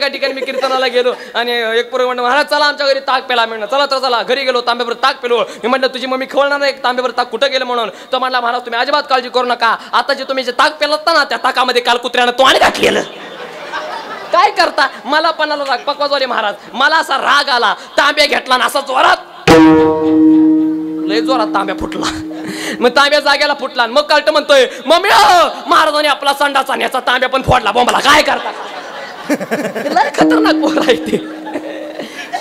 ठिकाणी मी कीर्तनाला गेलो आणि एक पोरं म्हणलं महाराज चला आमच्या घरी ताक प्याला. म्हणलं चला तर चला. घरी गेलो तांब्यावर ताक पिलो. मी म्हटलं तुझी मम्मी खवळणार नाही तांब्यावर ताक कुठं गेलं म्हणून. तो म्हणला महाराज तुम्ही अजिबात काळजी करू नका. आता जे तुम्ही जे ताक पेलात ना त्या ताकामध्ये काल कुत्र्यानं तो आणि घातलेलं. काय करता? मला पणाला राग पकवाजवाले महाराज मला असा राग आला. तांब्या घेतला ना असा जोरात लय जोरात तांब्या फुटला. मग तांब्या जाग्याला फुटला. मग कळत म्हणतोय मम्मी महाराजांनी आपला संडाचा न्याचा तांब्या पण फोडला. बोंबला काय करता? लय खतरनाक पोर आहे ते.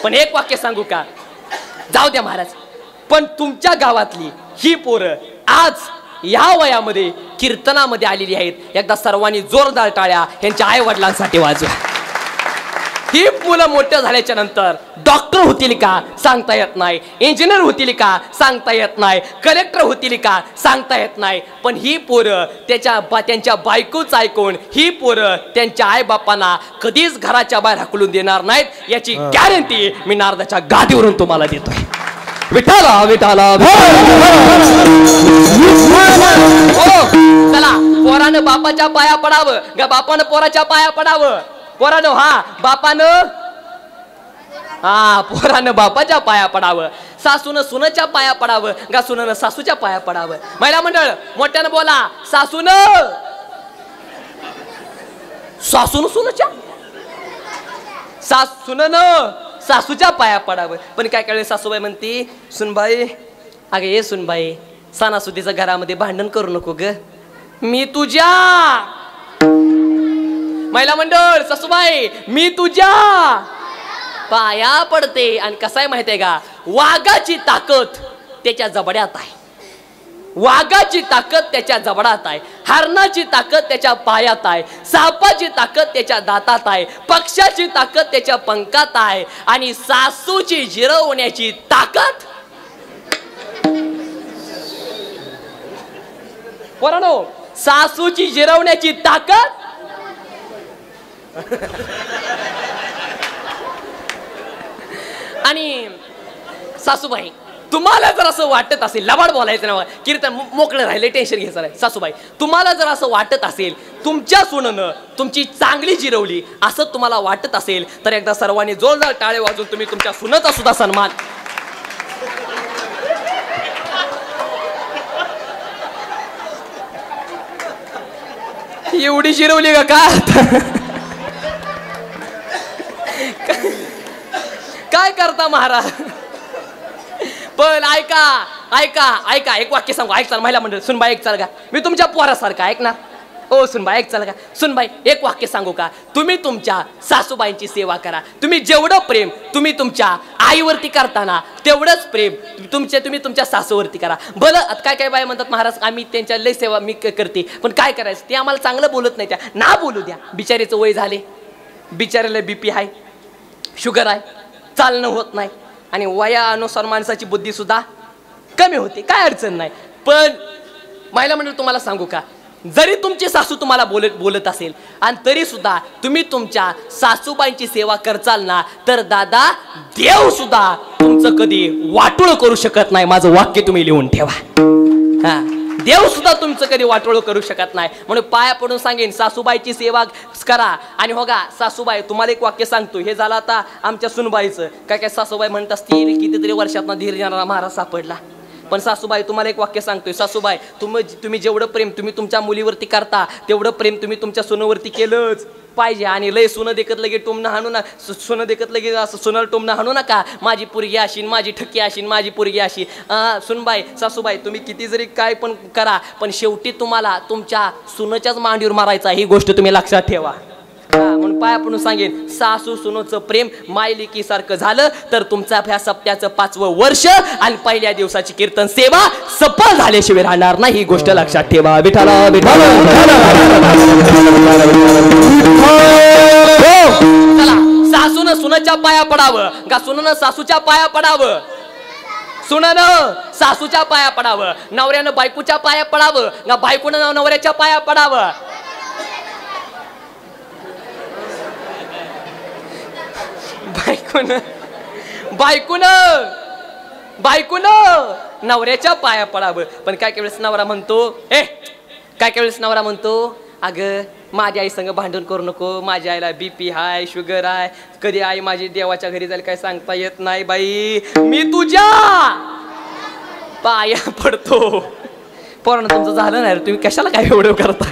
पण एक वाक्य सांगू का, जाऊ द्या महाराज, पण तुमच्या गावातली ही पोरं आज या वयामध्ये कीर्तनामध्ये आलेली आहेत. एकदा सर्वांनी जोरदार टाळ्या यांच्या आई वडिलांसाठी वाजवा. ही मुलं मोठं झाल्याच्या नंतर डॉक्टर होतील का सांगता येत नाही, इंजिनियर होतील का सांगता येत नाही, कलेक्टर होतील का सांगता येत नाही. पण ही पोरं त्यांच्या बायकोच ऐकून ही पोरं त्यांच्या आईबापांना कधीच घराच्या बाहेर हाकलून देणार नाहीत, याची गॅरंटी मी नारदाच्या गादीवरून तुम्हाला देतोय. विठाला विठाला. चला पोरानं बापाच्या पाया पडावं गा, बापानं पोराच्या पाया पडावं. पोरानं पोरानं बापाच्या पाया पडावं, सासून सुनच्या पाया पडावं गा, सुननं सासूच्या पाया पडावं. महिला मंडळ मोठ्यानं बोला, सासून सुनच्या, सुनन सासूच्या पाया पडावं. पण काय काय सासूबाई म्हणते, सुनबाई अगे ये सुनबाई, सणासुदीच्या घरामध्ये भांडण करू नको ग, मी तुझ्या. महिला मंडळ सासूबाई मी तुझ्या पाया पडते. आणि कसं आहे माहिती आहे का, वाघाची ताकद त्याच्या जबड्यात आहे, वाघाची ताकद त्याच्या जबडात आहे, हरणाची ताकद त्याच्या पायात आहे, सापाची ताकद त्याच्या दातात आहे, पक्षाची ताकद त्याच्या पंखात आहे, आणि सासूची जिरवण्याची ताकद. पोरांनो, सासूची जिरवण्याची ताकद आणि सासूबाई तुम्हाला जर असं वाटत असेल, लबाड बोलायचं ना कीर्तन मोकळं राहिले, टेन्शन घ्यायचं नाही. सासूबाई तुम्हाला जर असं वाटत असेल तुमच्या सुननं तुमची चांगली जिरवली असं तुम्हाला वाटत असेल तर एकदा सर्वांनी जोरदार टाळे वाजून तुम्ही तुमच्या सुनेचा सुद्धा सन्मान. एवढी जिरवली का काय करता महाराज. पण ऐका ऐका ऐका, एक वाक्य सांगू, ऐक चाल महिला मंडळ. सुनबाई ऐक चाल का, मी तुमच्या पोरासारखा ऐकणार. ओ सुनबाई ऐक चाल का, सुनबाई एक वाक्य सांगू का, तुम्ही तुमच्या सासूबाईंची सेवा करा. तुम्ही जेवढं प्रेम तुम्ही तुमच्या आईवरती करताना तेवढंच प्रेम तुम्ही तुमच्या सासूवरती करा. भलं काय काय बाय म्हणतात, महाराज आम्ही त्यांच्या लय सेवा मी करते, पण काय करायचं, ते आम्हाला चांगलं बोलत नाही, त्या ना बोलू द्या. बिचारीचं वय झाले, बिचारीला BP आहे, शुगर आहे, चालणं होत नाही, आणि वयानुसार माणसाची बुद्धी सुद्धा कमी होते, काय अडचण नाही. पण महिला मंडळ तुम्हाला सांगू का, जरी तुमची सासू तुम्हाला बोलत असेल आणि तरी सुद्धा तुम्ही तुमच्या सासूबाईंची सेवा करचाल ना, तर दादा देव सुद्धा तुमचं कधी वाटोळ करू शकत नाही. माझं वाक्य तुम्ही लिहून ठेवा. हा, देव सुद्धा तुमचं कधी वाटोळ करू शकत नाही. म्हणून पाया पडून सांगेन, सासूबाईची सेवा करा. आणि हो गा सासूबाई, तुम्हाला एक वाक्य सांगतो, हे झालं आता आमच्या सुनबाईचं. काय काय सासूबाई म्हणत असतील कितीतरी वर्षातनं धीर देणारा महाराज सापडला. पण सासूबाई तुम्हाला एक वाक्य सांगतोय, सासूबाई तुम्ही जेवढं प्रेम तुम्ही तुमच्या मुलीवरती करता तेवढं प्रेम तुम्ही तुमच्या सुनवरती केलंच पाहिजे. आणि लय सुनं देखत लगे टोमणं हाणू ना, सुनं देखत लगे असं सोनाला टोमणं हाणू नका, माझी पोरगी अशीन, माझी ठक्की अशीन, माझी पोरगी अशी. सुनबाई सासूबाई तुम्ही किती जरी काय पण करा, पण शेवटी तुम्हाला तुमच्या सुनच्याच मांडीवर मारायचा, ही गोष्ट तुम्ही लक्षात ठेवा. म्हणून पाया पडून सांगेन, सासू सुनोचं प्रेम मायलिकी सारखं झालं तर तुमचा ह्या सप्त्याचं 5वं वर्ष आणि पहिल्या दिवसाची कीर्तन सेवा सफल झाल्याशिवाय राहणार नाही, ही गोष्ट लक्षात ठेवा. विठाला विठाला. चला सासून सुनाच्या पाया पडावं का, सुननं सासूच्या पाया पडावं, सुननं सासूच्या पाया पडावं, नवऱ्यानं बायकोच्या पाया पडावं का, बायकोनं नवऱ्याच्या पाया पडावं. बायकोनं नवऱ्याच्या पाया पडावं. पण काय वेळेस नवरा म्हणतो, काय वेळेस नवरा म्हणतो, अगं माझ्या आई संग भांडण करू नको, माझ्या आईला BP हाय, शुगर आहे, कधी आई माझी देवाच्या घरी जाईल काय सांगता येत नाही बाई, मी तुझ्या पाया पडतो. पोरांनो तुमचं झालं नाही, तुम्ही कशाला काय एवढं करता,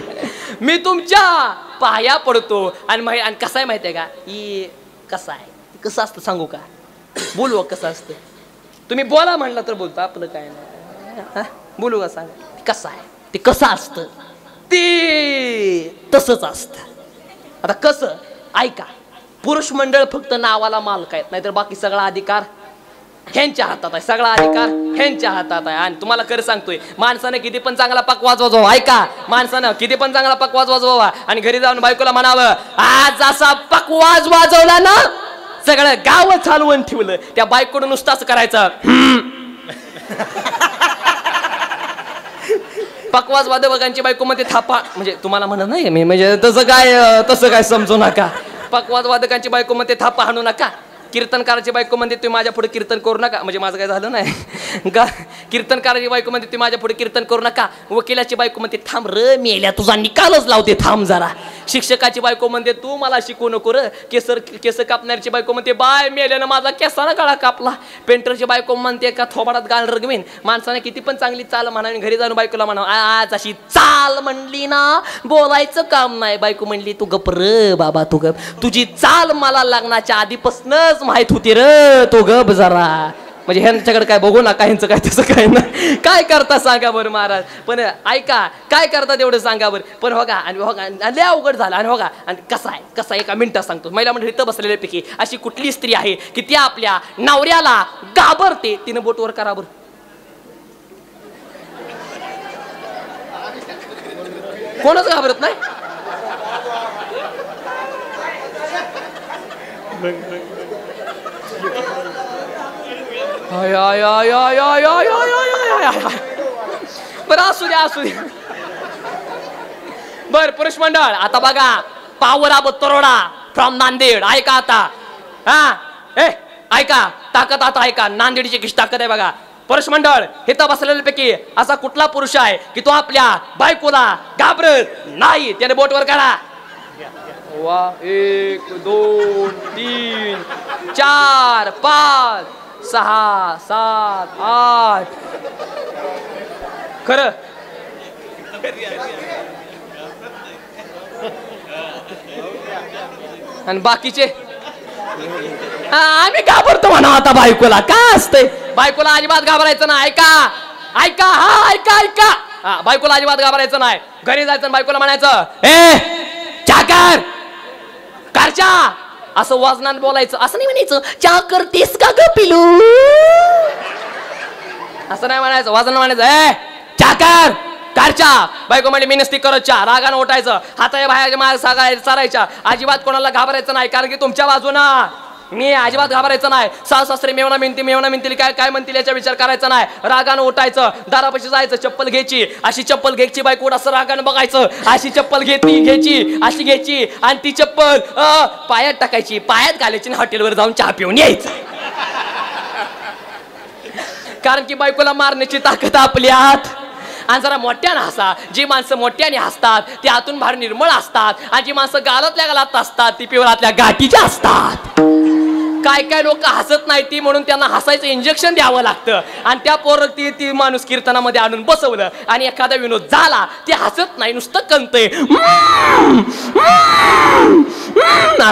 मी तुमच्या पाया पडतो. आणि कसं आहे माहिती आहे का, ही कसं आहे, कसं असतं सांगू का, बोलू कसं असतं, तुम्ही बोला म्हणलं तर बोलतो, आपलं काय नाही, बोलू का सांग कसं आहे ते, कसं असतं ते तसंच असतं. आता कसं, ऐका, पुरुष मंडळ फक्त नावाला मालक आहेत, नाहीतर बाकी सगळा अधिकार ह्यांच्या हातात आहे. सगळा अधिकार ह्यांच्या हातात आहे. आणि तुम्हाला खरं सांगतोय, माणसानं किती पण चांगला पकवाज वाजवा, ऐका, माणसानं किती पण चांगला पकवाज वाजवा आणि घरी जाऊन बायकोला म्हणावं, आज असा पकवाज वाजवला ना सगळं गाव चालवून ठेवलं. त्या बायकोनं नुसताच करायचं पकवाज वादकांची बायको मध्ये थापा, म्हणजे तुम्हाला म्हणत नाही मी, म्हणजे तसं काय समजू नका. पकवाज वादकांची बायको मध्ये थापा हाणू नका. कीर्तनकाराची बायको म्हणते तुम्ही माझ्या पुढे कीर्तन करू नका, म्हणजे माझं काय झालं नाही का. कीर्तनकाराची बायको म्हणते तुम्ही माझ्या पुढे कीर्तन करू नका. वकिलाची बायको म्हणते थांब र मेल्या, तुझा निकालच लावते थांब जरा. शिक्षकाची बायको म्हणते तू मला शिकवू नको र. केस कापणाऱ्याची बायको म्हणते बाय मेल्यानं माझा केसानं गळा कापला. पेंटरची बायको म्हणते का थोबाडात गाल रगवीन. माणसाने किती पण चांगली चाल म्हणावी, घरी जाऊन बायकोला म्हणावं आज अशी चाल म्हणली ना बोलायचं काम नाही. बायको म्हणली तू गप र बाबा, तू गप, तुझी चाल मला लग्नाच्या आधीपासूनच माहित होती र, तो गप जरा. म्हणजे ह्यांच्याकडे काय बघू नका, ह्यांचं काय तसं काय ना. काय करता सांगा बरं महाराज. पण ऐका, काय करता तेवढं सांगा बरं. पण हो का, आणि हो का लय अवघड झालं. आणि हो का, आणि कसा एका मिनिटात सांगतो. महिला म्हणजे इथं बसलेल्यापैकी अशी कुठली स्त्री आहे की ती आपल्या नवऱ्याला घाबरते. तिनं बोटवर करा बरं. कोणच घाबरत नाही. बरं असू द्या. बर पुरुष मंडळ आता बघा, पावराब तरोडा फ्रॉम नांदेड. ऐका आता, हा ऐका, ताकद आता ऐका, नांदेडची किती ताकद आहे बघा. पुरुष मंडळ इथं बसलेल्यापैकी असा कुठला पुरुष आहे की तो आपल्या बायकोला घाबरत नाही. त्याने बोटवर काढा. 1 2 3 4 5 6 7 8. खरं आणि बाकीचे आम्ही घाबरतो म्हणा. आता बायकोला काय असतंय, बायकोला अजिबात घाबरायचं नाही. ऐका हा, बायकोला अजिबात घाबरायचं नाही. घरी जायचं बायकोला म्हणायचं चाकर कारच्या, असं वाजनात बोलायचं. असं नाही म्हणायचं चा करतेस का ग पिलू, असं नाही म्हणायचं. वाजन म्हणायचं चाकर कारच्या. बायको म्हणजे मी नसती करत चा. रागानं उठायचं, हाताच्या बाहेर माग चालायच्या. अजिबात कोणाला घाबरायचं नाही, कारण की तुमच्या बाजूना मी अजिबात घाबरायचं नाही. सासरे मेवना मिळतील काय म्हणतील याचा विचार करायचा नाही. रागानं उठायचं, दारापाशी जायचं, चप्पल घ्यायची, अशी चप्पल घ्यायची. बायको असं रागानं बघायचं, अशी चप्पल घ्यायची, अशी घ्यायची आणि ती चप्पल पायात टाकायची, पायात घालायची आणि हॉटेलवर जाऊन चहा पिऊन यायचं. कारण की बायकोला मारण्याची ताकद आपल्यात. आणि जरा मोठ्याने हसा. जी माणसं मोठ्याने हसतात ती आतून बाहेर निर्मळ असतात, आणि जी माणसं गालातल्या गालात असतात ती पिवळातल्या गाठीच्या असतात. काय लोक हसत नाही ती, म्हणून त्यांना हसायचं इंजेक्शन द्यावं लागतं. आणि त्या पोरं ती माणूस कीर्तनामध्ये आणून बसवलं आणि एखादा विनोद झाला ते हसत नाही, नुसतं कणतंय.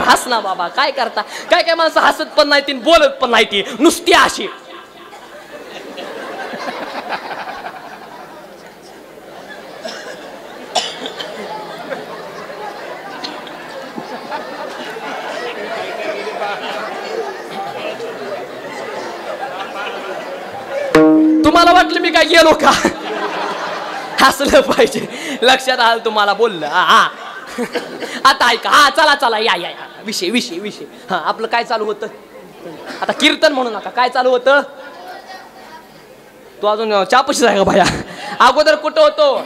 हस ना बाबा, काय करता. काय माणसं हसत पण नाही ती, बोलत पण नाही ती, नुसती अशी. तुम्हाला वाटलं मी काय गेलो का, हसलं पाहिजे. लक्षात आलं तुम्हाला बोललं. आता ऐका, चला या विषय. हा, आपलं काय चालू होतं आता, कीर्तन म्हणू नका. काय चालू होतं, तू अजून चापशीच आहे का भाया. अगोदर कुठं होतो,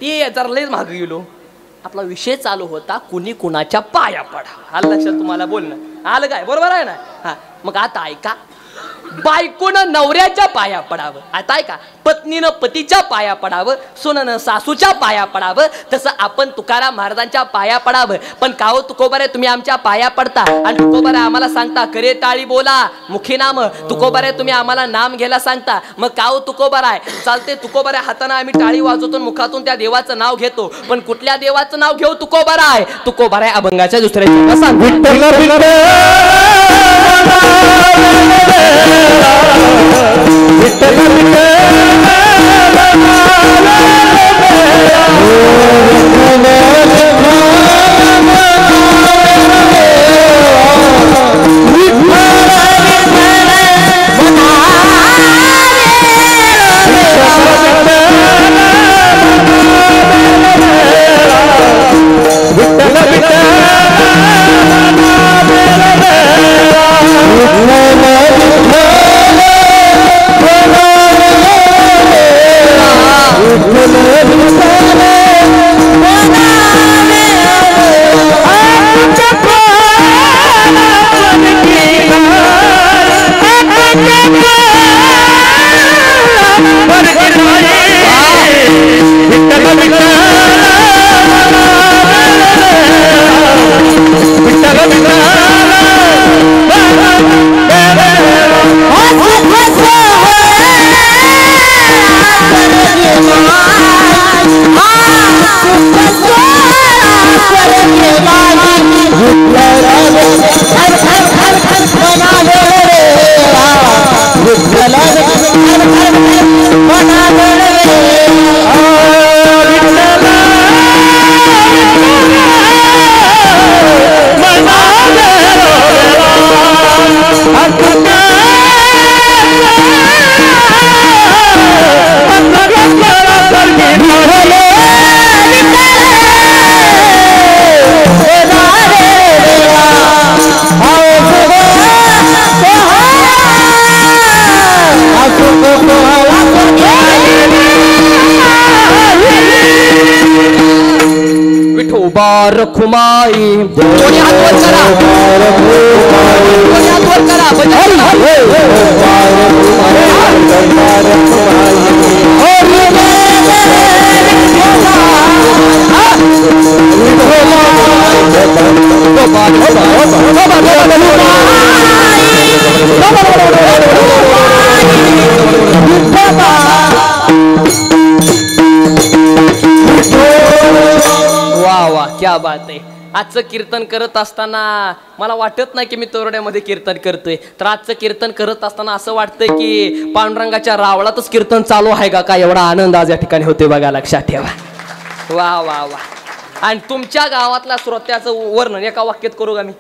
ते जरा लयच माग गेलो. आपला विषय चालू होता कुणी कुणाच्या पाया पडा. आलं लक्षात तुम्हाला बोलणं आलं काय, बरोबर आहे ना. हा, मग आता ऐका, बायकोनं नवऱ्याच्या पाया पडावं. आता ऐका, पत्नीनं पतीच्या पाया पडावं, सुननं सासूच्या पाया पडावं. तसं आपण तुकाराम महाराजांच्या पाया पडावं. पण काहो तुकोबारे, तुम्ही आमच्या पाया पडता आणि तुकोबारे आम्हाला सांगता करे टाळी बोला मुखी नाम. तुकोबारे तुम्ही आम्हाला नाम घ्यायला सांगता, मग काहो तुकोबारा आहे चालते. तुकोबाऱ्या हाताने आम्ही टाळी वाजवतो, मुखातून त्या देवाचं नाव घेतो, पण कुठल्या देवाचं नाव घेऊ. तुकोबारा आहे, तुकोबारा आहे अभंगाच्या दुसऱ्या सांग. विठ्ठल विठोबा रखुमाई. कोणी हात वर करा, कोणी हात वर करा. वा वा, क्या बात आहे. आजचं कीर्तन करत असताना मला वाटत नाही की मी तोरड्यामध्ये कीर्तन करतोय, तर आजचं कीर्तन करत असताना असं वाटतंय की पांडुरंगाच्या रावळातच कीर्तन चालू आहे का एवढा आनंद आज या ठिकाणी होते बघा, लक्षात ठेवा. वा वा वा. आणि तुमच्या गावातल्या श्रोत्याचं वर्णन एका वाक्यात करू का मी,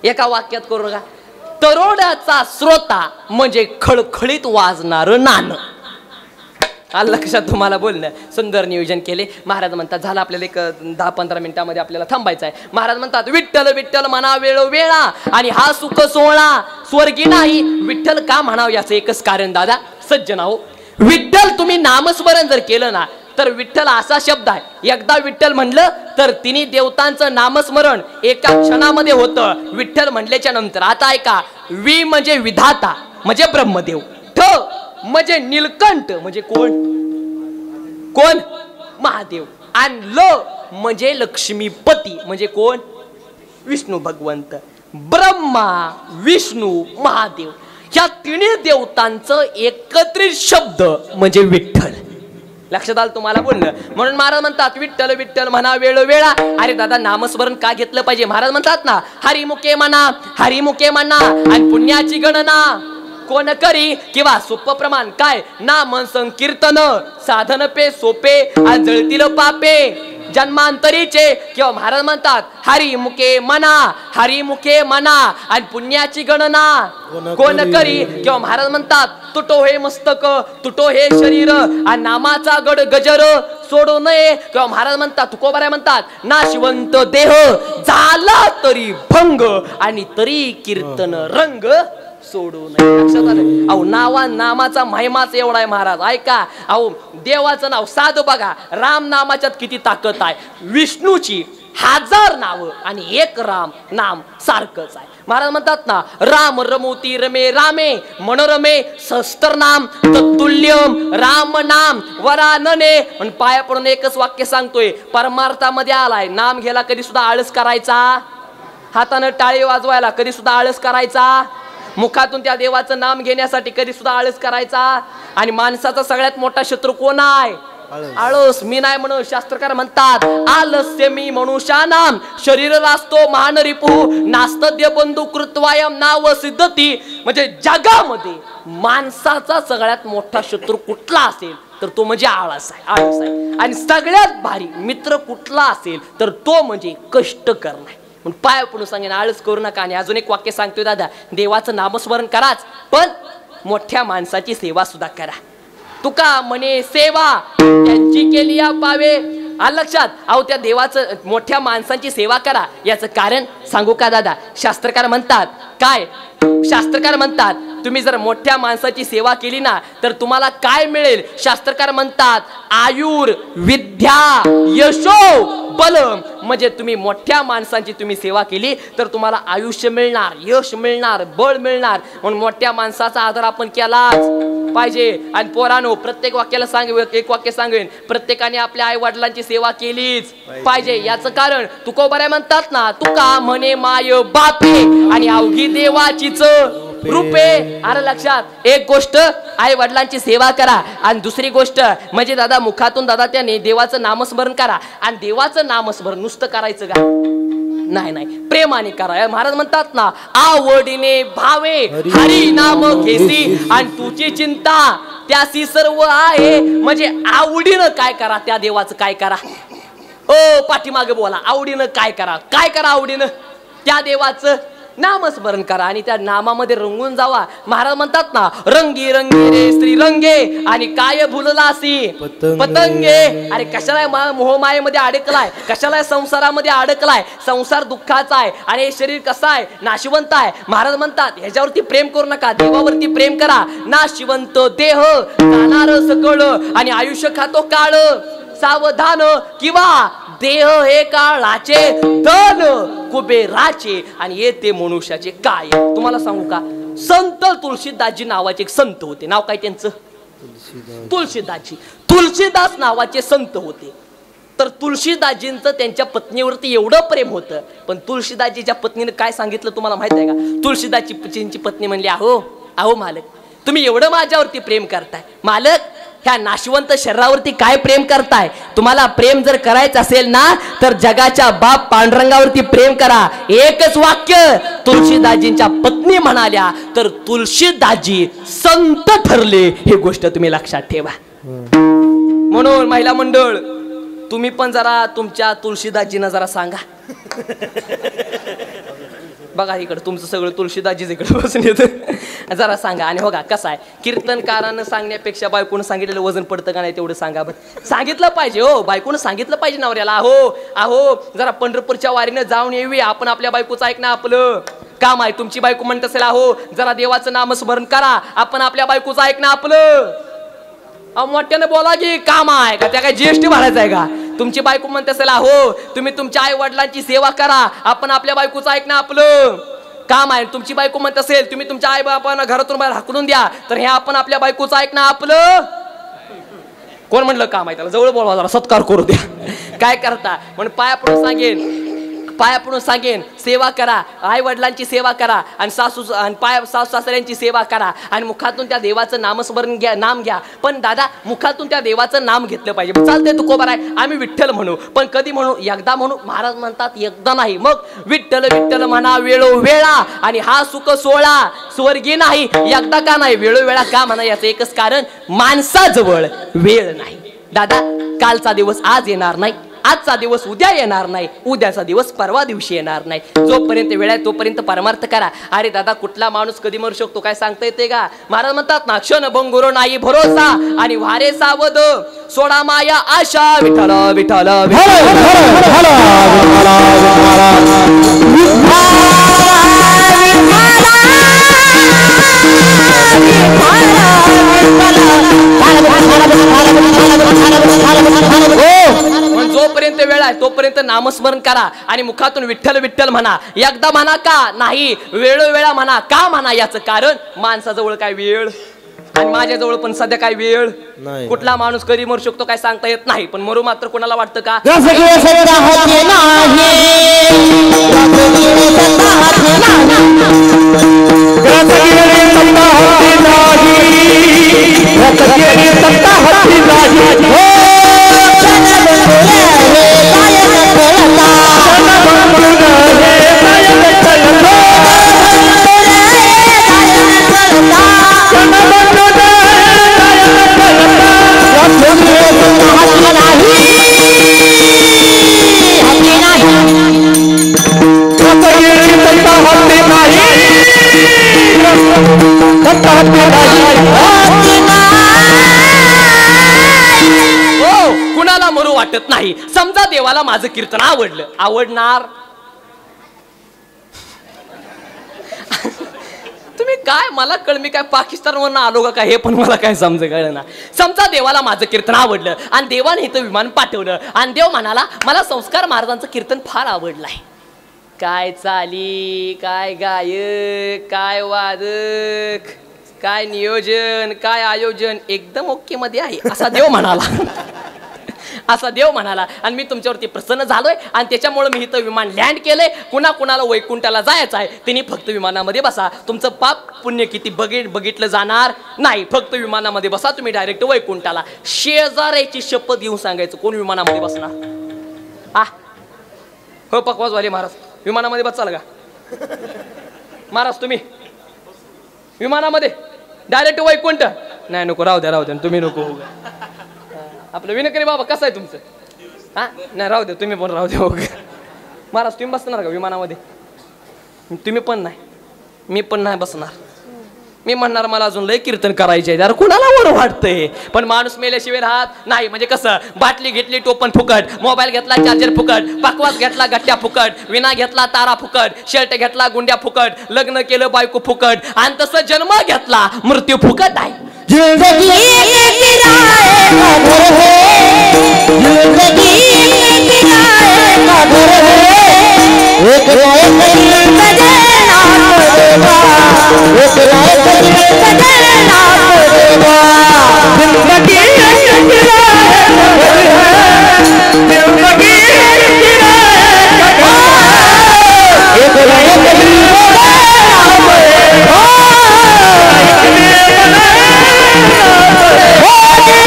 एका वाक्यात करू का. तरोड्याचा श्रोता म्हणजे खळखळीत वाजणारं नाणं. लक्षात तुम्हाला बोलणं. सुंदर नियोजन केले. महाराज म्हणतात झालं आपल्याला एक 10-15 मिनिटामध्ये आपल्याला थांबायचं आहे. महाराज म्हणतात विठ्ठल विठ्ठल म्हणा वेळोवेळा आणि हा सुख सोहळा स्वर्गी नाही. विठ्ठल का म्हणावं याचं एकच कारण दादा सज्जनाओ, विठ्ठल तुम्ही नामस्मरण जर केलं ना तर विठ्ठल असा शब्द आहे, एकदा विठ्ठल म्हणलं तर तिन्ही देवतांचं नामस्मरण एका क्षणामध्ये होतं विठ्ठल म्हणल्याच्या नंतर. आता ऐका, वि म्हणजे विधाता म्हणजे ब्रह्मदेव, ठ म्हणजे नीलकंठ म्हणजे कोण कोण महादेव, आणि ल म्हणजे लक्ष्मीपती म्हणजे कोण विष्णू भगवंत. ब्रह्मा विष्णू महादेव ह्या तिन्ही देवतांचं एकत्रित शब्द म्हणजे विठ्ठल. लक्षात आलं तुम्हाला बोलणं. म्हणून महाराज म्हणतात विठ्ठल विठ्ठल म्हणा वेळोवेळा. अरे दादा नामस्मरण का घेतलं पाहिजे. महाराज म्हणतात ना हरिमुखे म्हणा हरिमुखे म्हणा आणि पुण्याची गणना कोण करी किंवा सोप प्रमाण काय नाम संकीर्तन साधन पे सोपे आणि जळतील पापे जन्मांतरीचे. किंवा महाराज म्हणतात हरिमुखे म्हणा आणि पुण्याची गणना कोण करी. किंवा महाराज म्हणतात तुटो हे मस्तक तुटो हे शरीर आणि नामाचा गड गजर सोडू नये. किंवा महाराज म्हणतात तुकोबाराय म्हणतात नाशिवंत देह झाला तरी भंग आणि तरी कीर्तन रंग सोडू नये. लक्षात आलं. अहो नामाचा महिमाच एवढा आहे महाराज. ऐका, अहो देवाचं नाव साधं बघा, राम नामाच्यात किती ताकद आहे. विष्णूची 1000 नावं आणि एक राम नाम सारखंच आहे. महाराज म्हणतात ना राम रमोती रमे रामे मनोरमे सहस्त्र नाम तत्तुल्यम राम नाम वरानने. पण पाया पडून एकच वाक्य सांगतोय, परमार्थामध्ये आलाय. नाम घ्यायला कधी सुद्धा आळस करायचा, हातानं टाळी वाजवायला कधी सुद्धा आळस करायचा, मुखातून त्या देवाचं नाम घेण्यासाठी कधी सुद्धा आळस करायचा. आणि माणसाचा सगळ्यात मोठा शत्रू कोण आहे आळस. मी नाही म्हणून शास्त्रकार म्हणतात आलस्य मी मनुष्या नाम शरीर रास्तो महान रिपू नास्तद्य बंधू कृत्वायम नाव सिद्धती. म्हणजे जगामध्ये माणसाचा सगळ्यात मोठा शत्रू कुठला असेल तर तो म्हणजे आळस आहे. आणि सगळ्यात भारी मित्र कुठला असेल तर तो म्हणजे कष्ट करणे. पाय पडून सांगेन आळस करू नका. आणि अजून एक वाक्य सांगतोय दादा, देवाचं नामस्मरण कराच पण मोठ्या माणसाची सेवा सुद्धा करा. तुका म्हणे सेवा त्यांची केली या पावे. लक्षात. अहो त्या देवाचं मोठ्या माणसांची सेवा करा. याचं कारण सांगू का दादा. शास्त्रकार म्हणतात काय, शास्त्रकार म्हणतात तुम्ही जर मोठ्या माणसाची सेवा केली ना तर तुम्हाला काय मिळेल. शास्त्रकार म्हणतात आयुर विद्या यशो बल. म्हणजे तुम्ही मोठ्या माणसांची तुम्ही सेवा केली तर तुम्हाला आयुष्य मिळणार, यश मिळणार, बळ मिळणार. म्हणून मोठ्या माणसाचा आदर आपण केलाच पाहिजे. आणि पोरानो प्रत्येक वाक्याला एक वाक्य सांगेन, प्रत्येकाने आपल्या आई वडिलांची सेवा केलीच पाहिजे. याचं कारण तुकोबाराय म्हणतात ना तुका म्हणे माय बापे आणि अवघी देवाचीच रूपे. अरे लक्षात, एक गोष्ट आई वडिलांची सेवा करा आणि दुसरी गोष्ट म्हणजे दादा मुखातून दादा त्याने देवाचं नामस्मरण करा. आणि देवाचं नामस्मरण नुसतं करायचं का नाही नाही, प्रेमाने करा. महाराज म्हणतात ना आवडीने भावे हरी नाम घेसी आणि तुझी चिंता त्यासी सर्व आहे. म्हणजे आवडीनं काय करा, त्या देवाचं काय करा. ओ पाठीमागे बोला, आवडीनं काय करा, काय करा आवडीनं त्या देवाचं नामस्मरण करा आणि त्या नामामध्ये रंगून जावा. महाराज म्हणतात ना रंगी रंगी रे श्री रंगे आणि काय भुललासी पतंगे. अरे कशाला मोहमायेमध्ये अडकलाय, कशाला संसारामध्ये अडकलाय. संसार दुःखाचा आहे आणि हे शरीर कसं आहे नाशिवंत आहे. महाराज म्हणतात ह्याच्यावरती प्रेम करू नका, देवावरती प्रेम करा. नाशिवंत देह जाणार सकळ आणि आयुष्य खातो काळ सावधान. किंवा देह हे काळाचे धन कुबेराचे आणि येते मनुष्याचे काय. तुम्हाला सांगू का, संत तुळशीदासजी नावाचे एक संत होते. नाव काय त्यांचं? तुळशीदासजी. तुळशीदास नावाचे संत होते. तर तुळशीदासजींचं त्यांच्या पत्नीवरती एवढं प्रेम होतं. पण तुळशीदासजीच्या पत्नीने काय सांगितलं तुम्हाला माहित आहे का? तुळशीदासजींची पत्नी म्हणली, अहो अहो मालक, तुम्ही एवढं माझ्यावरती प्रेम करताय, मालक ह्या नाशवंत शरीरावरती काय प्रेम करताय? तुम्हाला प्रेम जर करायचं असेल ना तर जगाच्या बाप पांडुरंगावरती प्रेम करा. एकच वाक्य तुळशीदासजींच्या पत्नी म्हणाल्या तर तुळशीदासजी संत ठरले. ही गोष्ट तुम्ही लक्षात ठेवा. म्हणून महिला मंडळ, तुम्ही पण जरा तुमच्या तुळशीदासजींना जरा सांगा. बघा इकडे तुमचं सगळं तुळशीदासजीच इकडे बसून येतं. जरा सांगा. आणि हो का, कसं आहे, कीर्तनकारानं सांगण्यापेक्षा बायकोनं सांगितलेलं वजन पडतं का नाही तेवढं सांगा. बरं सांगितलं पाहिजे हो, बायकोनं सांगितलं पाहिजे नवऱ्याला, अहो अहो जरा पंढरपूरच्या वारीनं जाऊन येऊया, आपण आपल्या बायकोचं ऐक ना, आपलं काम आहे. तुमची बायको म्हणत असेल, अहो जरा देवाचं नामस्मरण करा, आपण आपल्या बायकोचं ऐक ना, आपलं मोठ्याने बोला की काम आहे का, त्या काय जीएसटी भरायचं आहे का? तुमची बायको म्हणते असेल, हो तुम्ही तुमच्या आई वडिलांची सेवा करा, आपण आपल्या बायकोचं ऐक ना, आपलं काम आहे. तुमची बायको म्हणत असेल, तुम्ही तुमच्या आई बापांना घरातून बाहेर हाकलून द्या, तर हे आपण आपल्या बायकोचं ऐक ना, आपलं कोण म्हणलं काम आहे? त्याला जवळ बोलवा, जरा सत्कार करू द्या. काय करता म्हणून पाया पडून सांगेन, सेवा करा, आई वडिलांची सेवा करा, आणि सासू सासऱ्यांची सेवा करा, आणि मुखातून त्या देवाचं नामस्मरण घ्या, नाम घ्या. पण दादा मुखातून त्या देवाचं नाम घेतलं पाहिजे. चालतंय तुकोबार आहे, आम्ही विठ्ठल म्हणू, पण कधी म्हणू? एकदा म्हणू. महाराज म्हणतात एकदा नाही, मग विठ्ठल विठ्ठल म्हणा वेळोवेळा, आणि हा सुख सोहळा स्वर्गी नाही. एकदा का नाही, वेळोवेळा का म्हणा? याचं एकच कारण, माणसाजवळ वेळ नाही. दादा कालचा दिवस आज येणार नाही, आजचा दिवस उद्या येणार नाही, उद्याचा दिवस परवा दिवशी येणार नाही. जोपर्यंत वेळ आहे तोपर्यंत परमार्थ करा. अरे दादा कुठला माणूस कधी मरू शकतो काय सांगता येते का? महाराज म्हणतात ना, क्षण भंगुरो नाही भरोसा, आणि वारे सावध सोडा माया आशा. विठ्ठल विठ्ठल जोपर्यंत वेळ आहे तोपर्यंत नामस्मरण करा, आणि मुखातून विठ्ठल विठ्ठल म्हणा. एकदा म्हणा का नाही, वेळोवेळा म्हणा. का म्हणा? याचं कारण, माणसाजवळ काय वेळ, आणि माझ्याजवळ पण सध्या काय वेळ. कुठला माणूस कधी मरू शकतो काय सांगता येत नाही, पण मरू मात्र कोणाला वाटतं का? कुणाला मरू वाटत नाही. समजा देवाला माझं कीर्तन आवडणार. तुम्ही काय, मला कळ, मी काय पाकिस्तानवरून आलो का हे पण मला काय कळलं ना. समजा देवाला माझं कीर्तन आवडलं, आणि देवाने इथं विमान पाठवलं, आणि देव म्हणाला मला संस्कार महाराजांचं कीर्तन फार आवडलं आहे. काय चाली, काय गायक, काय वादक, काय नियोजन, काय आयोजन, एकदम ओके मध्ये आहे असा देव म्हणाला. आणि मी तुमच्यावरती प्रसन्न झालोय, आणि त्याच्यामुळे मी इथं विमान लँड केलंय. कुणाला वैकुंठाला जायचं आहे त्यांनी फक्त विमानामध्ये बसा. तुमचं पाप पुण्य किती बघितलं जाणार नाही. फक्त विमानामध्ये बसा, तुम्ही डायरेक्ट वैकुंठाला. शेजाऱ्याची शपथ घेऊन सांगायचं कोण विमानामध्ये बसणार. हो पकवाजवाले महाराज, विमानामध्ये बसाल का महाराज? तुम्ही विमानामध्ये डायरेक्ट वैकुंठ? नाही नको, राहू द्या तुम्ही नको. आपलं विनकरी बाबा कसं आहे तुमचं? नाही राहू द्या, तुम्ही पण राहू द्या. महाराज तुम्ही बसणार का विमानामध्ये? तुम्ही पण नाही, मी पण नाही बसणार. मी म्हणणार मला अजून लय कीर्तन करायचे यार, कुणाला वर वाटतंय? पण माणूस मेल्याशिवाय राहत नाही. म्हणजे कसं, बाटली घेतली टोपण फुकट, मोबाईल घेतला चार्जर फुकट, पकवास घेतला गट्ट्या फुकट, विना घेतला तारा फुकट, शर्ट घेतला गुंड्या फुकट, लग्न केलं बायको फुकट, आणि तसं जन्म घेतला मृत्यू फुकट आहे. जिंदगी एक किराए का घर है, जिंदगी एक किराए का घर है, एक ना एक दिन बदलना पड़ेगा, एक ना एक दिन बदलना पड़ेगा. जिंदगी एक किराए का घर है, जिंदगी एक किराए का घर है, एक ना एक दिन बदलना पड़ेगा. घर से बाहर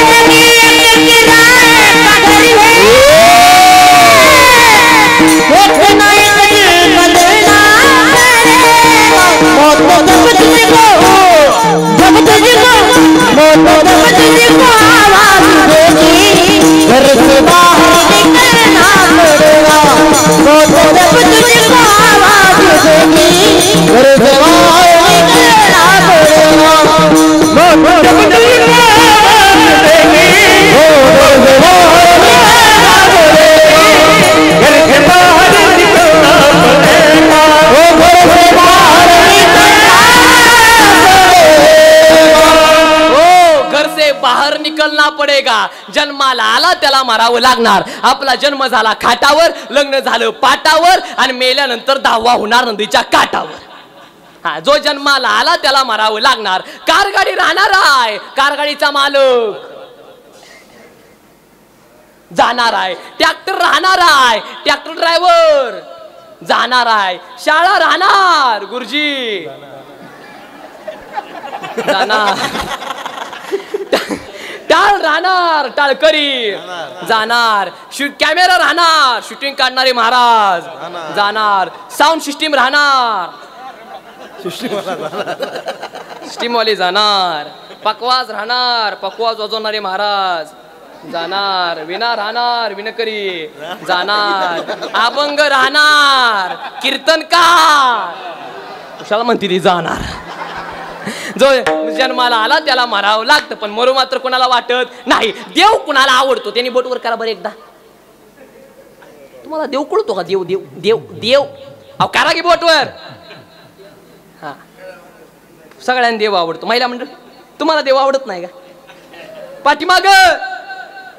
निकलना पड़ेगा, जब तुझको आवाज देगी, घर से बाहर निकलना पड़ेगा, जब तुझको आवाज देगी, घर से बाहर निकलना पड़ेगा, घर से बाहर निकलना पड़ेगा, घर से बाहर घर से बाहेर निकलना पडेगा. जन्माला आला त्याला मारावं लागणार. आपला जन्म झाला खाटावर, लग्न झालं पाटावर, आणि मेल्यानंतर दावा होणार नदीच्या काठावर. हा, जो जन्माला आला त्याला मारावं लागणार. कारगाडी राहणार आहे, कारगाडीचा मालक जाणार आहे. ट्रॅक्टर राहणार आहे, ट्रॅक्टर ड्रायव्हर जाणार आहे. शाळा राहणार, गुरुजी जाणार. टाळ राहणार, टाळकरी जाणार. कॅमेरा राहणार, शूटिंग काढणारे महाराज जाणार. साऊंड सिस्टीम राहणार, सिस्टीम वाले जाणार. पकवाज राहणार, पकवाज वाजवणारे महाराज जाणार. विना राहणार, विनकरी जाणार. अभंग राहणार, कीर्तनकार कशाला म्हणते ती जाणार. जो जन्माला आला त्याला मारावं लागतं, पण मरू मात्र कोणाला वाटत नाही. देव कुणाला आवडतो त्यांनी बोटवर करा बरं एकदा. तुम्हाला देव कळतो का? देव देव देव देव अहो करा की बोटवर. हा, सगळ्यांना देव आवडतो. महिला मंडळ, तुम्हाला देव आवडत नाही का? पाठीमाग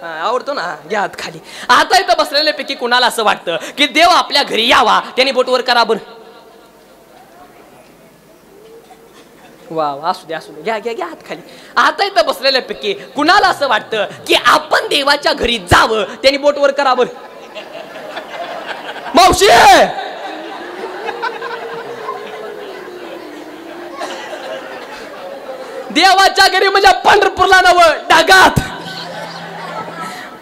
आवडतो ना, घ्या हात खाली. आता इथं बसलेल्यापैकी कुणाला असं वाटतं की देव आपल्या घरी यावा? त्यांनी बोटवर करा बरं. वा असू दे असू दे, घ्या घ्या घ्या हात खाली. आता इथं बसलेल्यापैकी कुणाला असं वाटतं की आपण देवाच्या घरी जावं? त्यांनी बोटवर करा बर. मावशी देवाच्या घरी म्हणजे पंढरपूरला नवं, ढगात.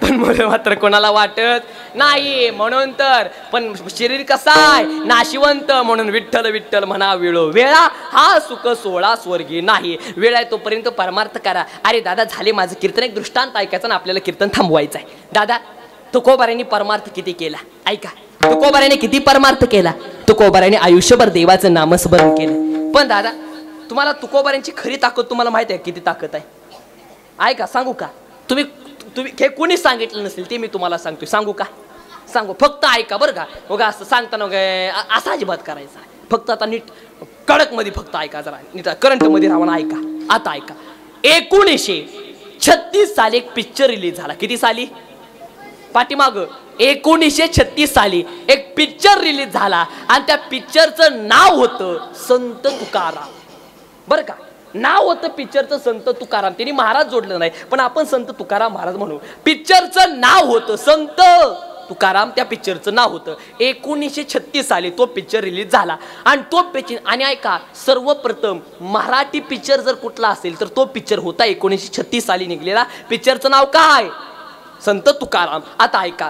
पण मात्र कोणाला वाटत नाही. म्हणून तर पण शरीर कसा आहे नाशिवंत, म्हणून विठ्ठल विठ्ठल म्हणा वेळो वेळा. हा सुख सोळा स्वर्गी नाही. वेळ आहे तोपर्यंत परमार्थ करा. अरे दादा झाले माझं कीर्तन, एक दृष्टांत ऐकायचं ना आपल्याला कीर्तन थांबवायचं आहे. दादा तुकोबाऱ्यांनी परमार्थ किती केला ऐका. तुकोबाऱ्याने किती परमार्थ केला? तुकोबाऱ्याने आयुष्यभर देवाचं नामस्मरण केलं. पण दादा तुम्हाला तुकोबाऱ्यांची खरी ताकद तुम्हाला माहिती आहे किती ताकद आहे? ऐका सांगू का? तुम्ही हे कोणी सांगितलं नसेल ते मी तुम्हाला सांगतोय. सांगू का? सांगू, फक्त ऐका बरं का. बघा असं सांगताना असा अजिबात करायचा. फक्त आता नीट कडक मध्ये फक्त ऐका, जरा नीट करंट मध्ये राहून ऐका. आता ऐका. 1936 साली एक पिक्चर रिलीज झाला. किती साली? पाठीमाग 1936 साली एक पिक्चर रिलीज झाला आणि त्या पिक्चरचं नाव होतं संत तुकाराम. बरं का, नाव होतं पिक्चरचं संत तुकाराम. त्यांनी महाराज जोडलं नाही, पण आपण संत तुकाराम महाराज म्हणू. पिक्चरचं नाव होतं संत तुकाराम. त्या पिक्चरचं नाव होतं. 1936 साली तो पिक्चर रिलीज झाला आणि तो पिक्चर, आणि ऐका, सर्वप्रथम मराठी पिक्चर जर कुठला असेल तर तो पिक्चर होता 1936 साली निघलेला. पिक्चरचं नाव काय? संत तुकाराम. आता ऐका,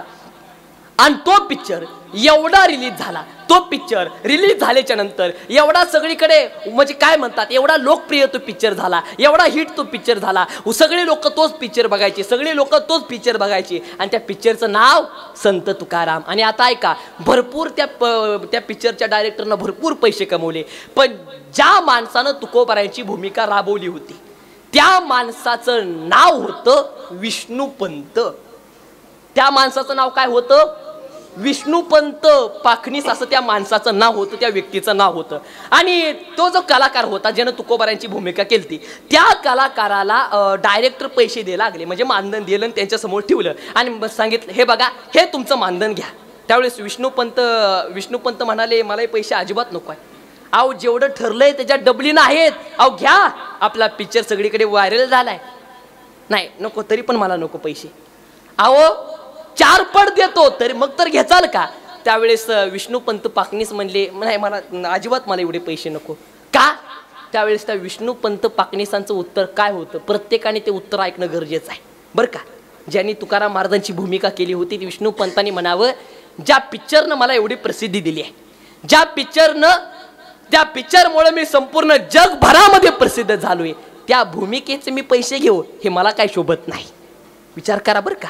आणि तो पिक्चर एवढा रिलीज झाला, तो पिक्चर रिलीज झाल्याच्या नंतर एवढा सगळीकडे म्हणजे काय म्हणतात एवढा लोकप्रिय तो पिक्चर झाला, एवढा हिट तो पिक्चर झाला, सगळे लोक तोच पिक्चर बघायचे, सगळे लोक तोच पिक्चर बघायचे आणि त्या पिक्चरचं नाव संत तुकाराम. आणि आता ऐका, भरपूर त्या पिक्चरच्या डायरेक्टरनं भरपूर पैसे कमवले, पण ज्या माणसानं तुकोबारायांची भूमिका राबवली होती त्या माणसाचं नाव होतं विष्णूपंत. त्या माणसाचं नाव काय होतं? विष्णूपंत पाखनीस असं त्या माणसाचं नाव होतं, त्या व्यक्तीचं नाव होतं. आणि तो जो कलाकार होता ज्यानं तुकोबारायांची भूमिका केली त्या कलाकाराला डायरेक्टर पैसे द्यायला लागले, म्हणजे मानधन दिलं आणि त्यांच्यासमोर ठेवलं आणि सांगितलं हे बघा हे तुमचं मानधन घ्या. त्यावेळेस विष्णूपंत म्हणाले मलाही पैसे अजिबात नको आहे. अहो जेवढं ठरलंय त्याच्यात डबलीनं आहेत, अहो घ्या, आपला पिक्चर सगळीकडे व्हायरल झालाय. नाही नको, तरी पण मला नको पैसे. अहो 4 पट देतो तरी मग तर घेचाल का? त्यावेळेस विष्णूपंत पाकनीस म्हणले नाही मला अजिबात मला एवढे पैसे नको. का? त्यावेळेस त्या विष्णूपंत पाकनीसांचं उत्तर काय होतं? प्रत्येकाने ते उत्तर ऐकणं गरजेचं आहे बरं का. ज्यांनी तुकाराम महाराजांची भूमिका केली होती ती विष्णूपंतांनी म्हणावं ज्या पिक्चरनं मला एवढी प्रसिद्धी दिली आहे, त्या पिक्चरमुळे मी संपूर्ण जगभरामध्ये प्रसिद्ध झालोय, त्या भूमिकेचे मी पैसे घेऊ हे मला काय शोभत नाही. विचार करा बरं का,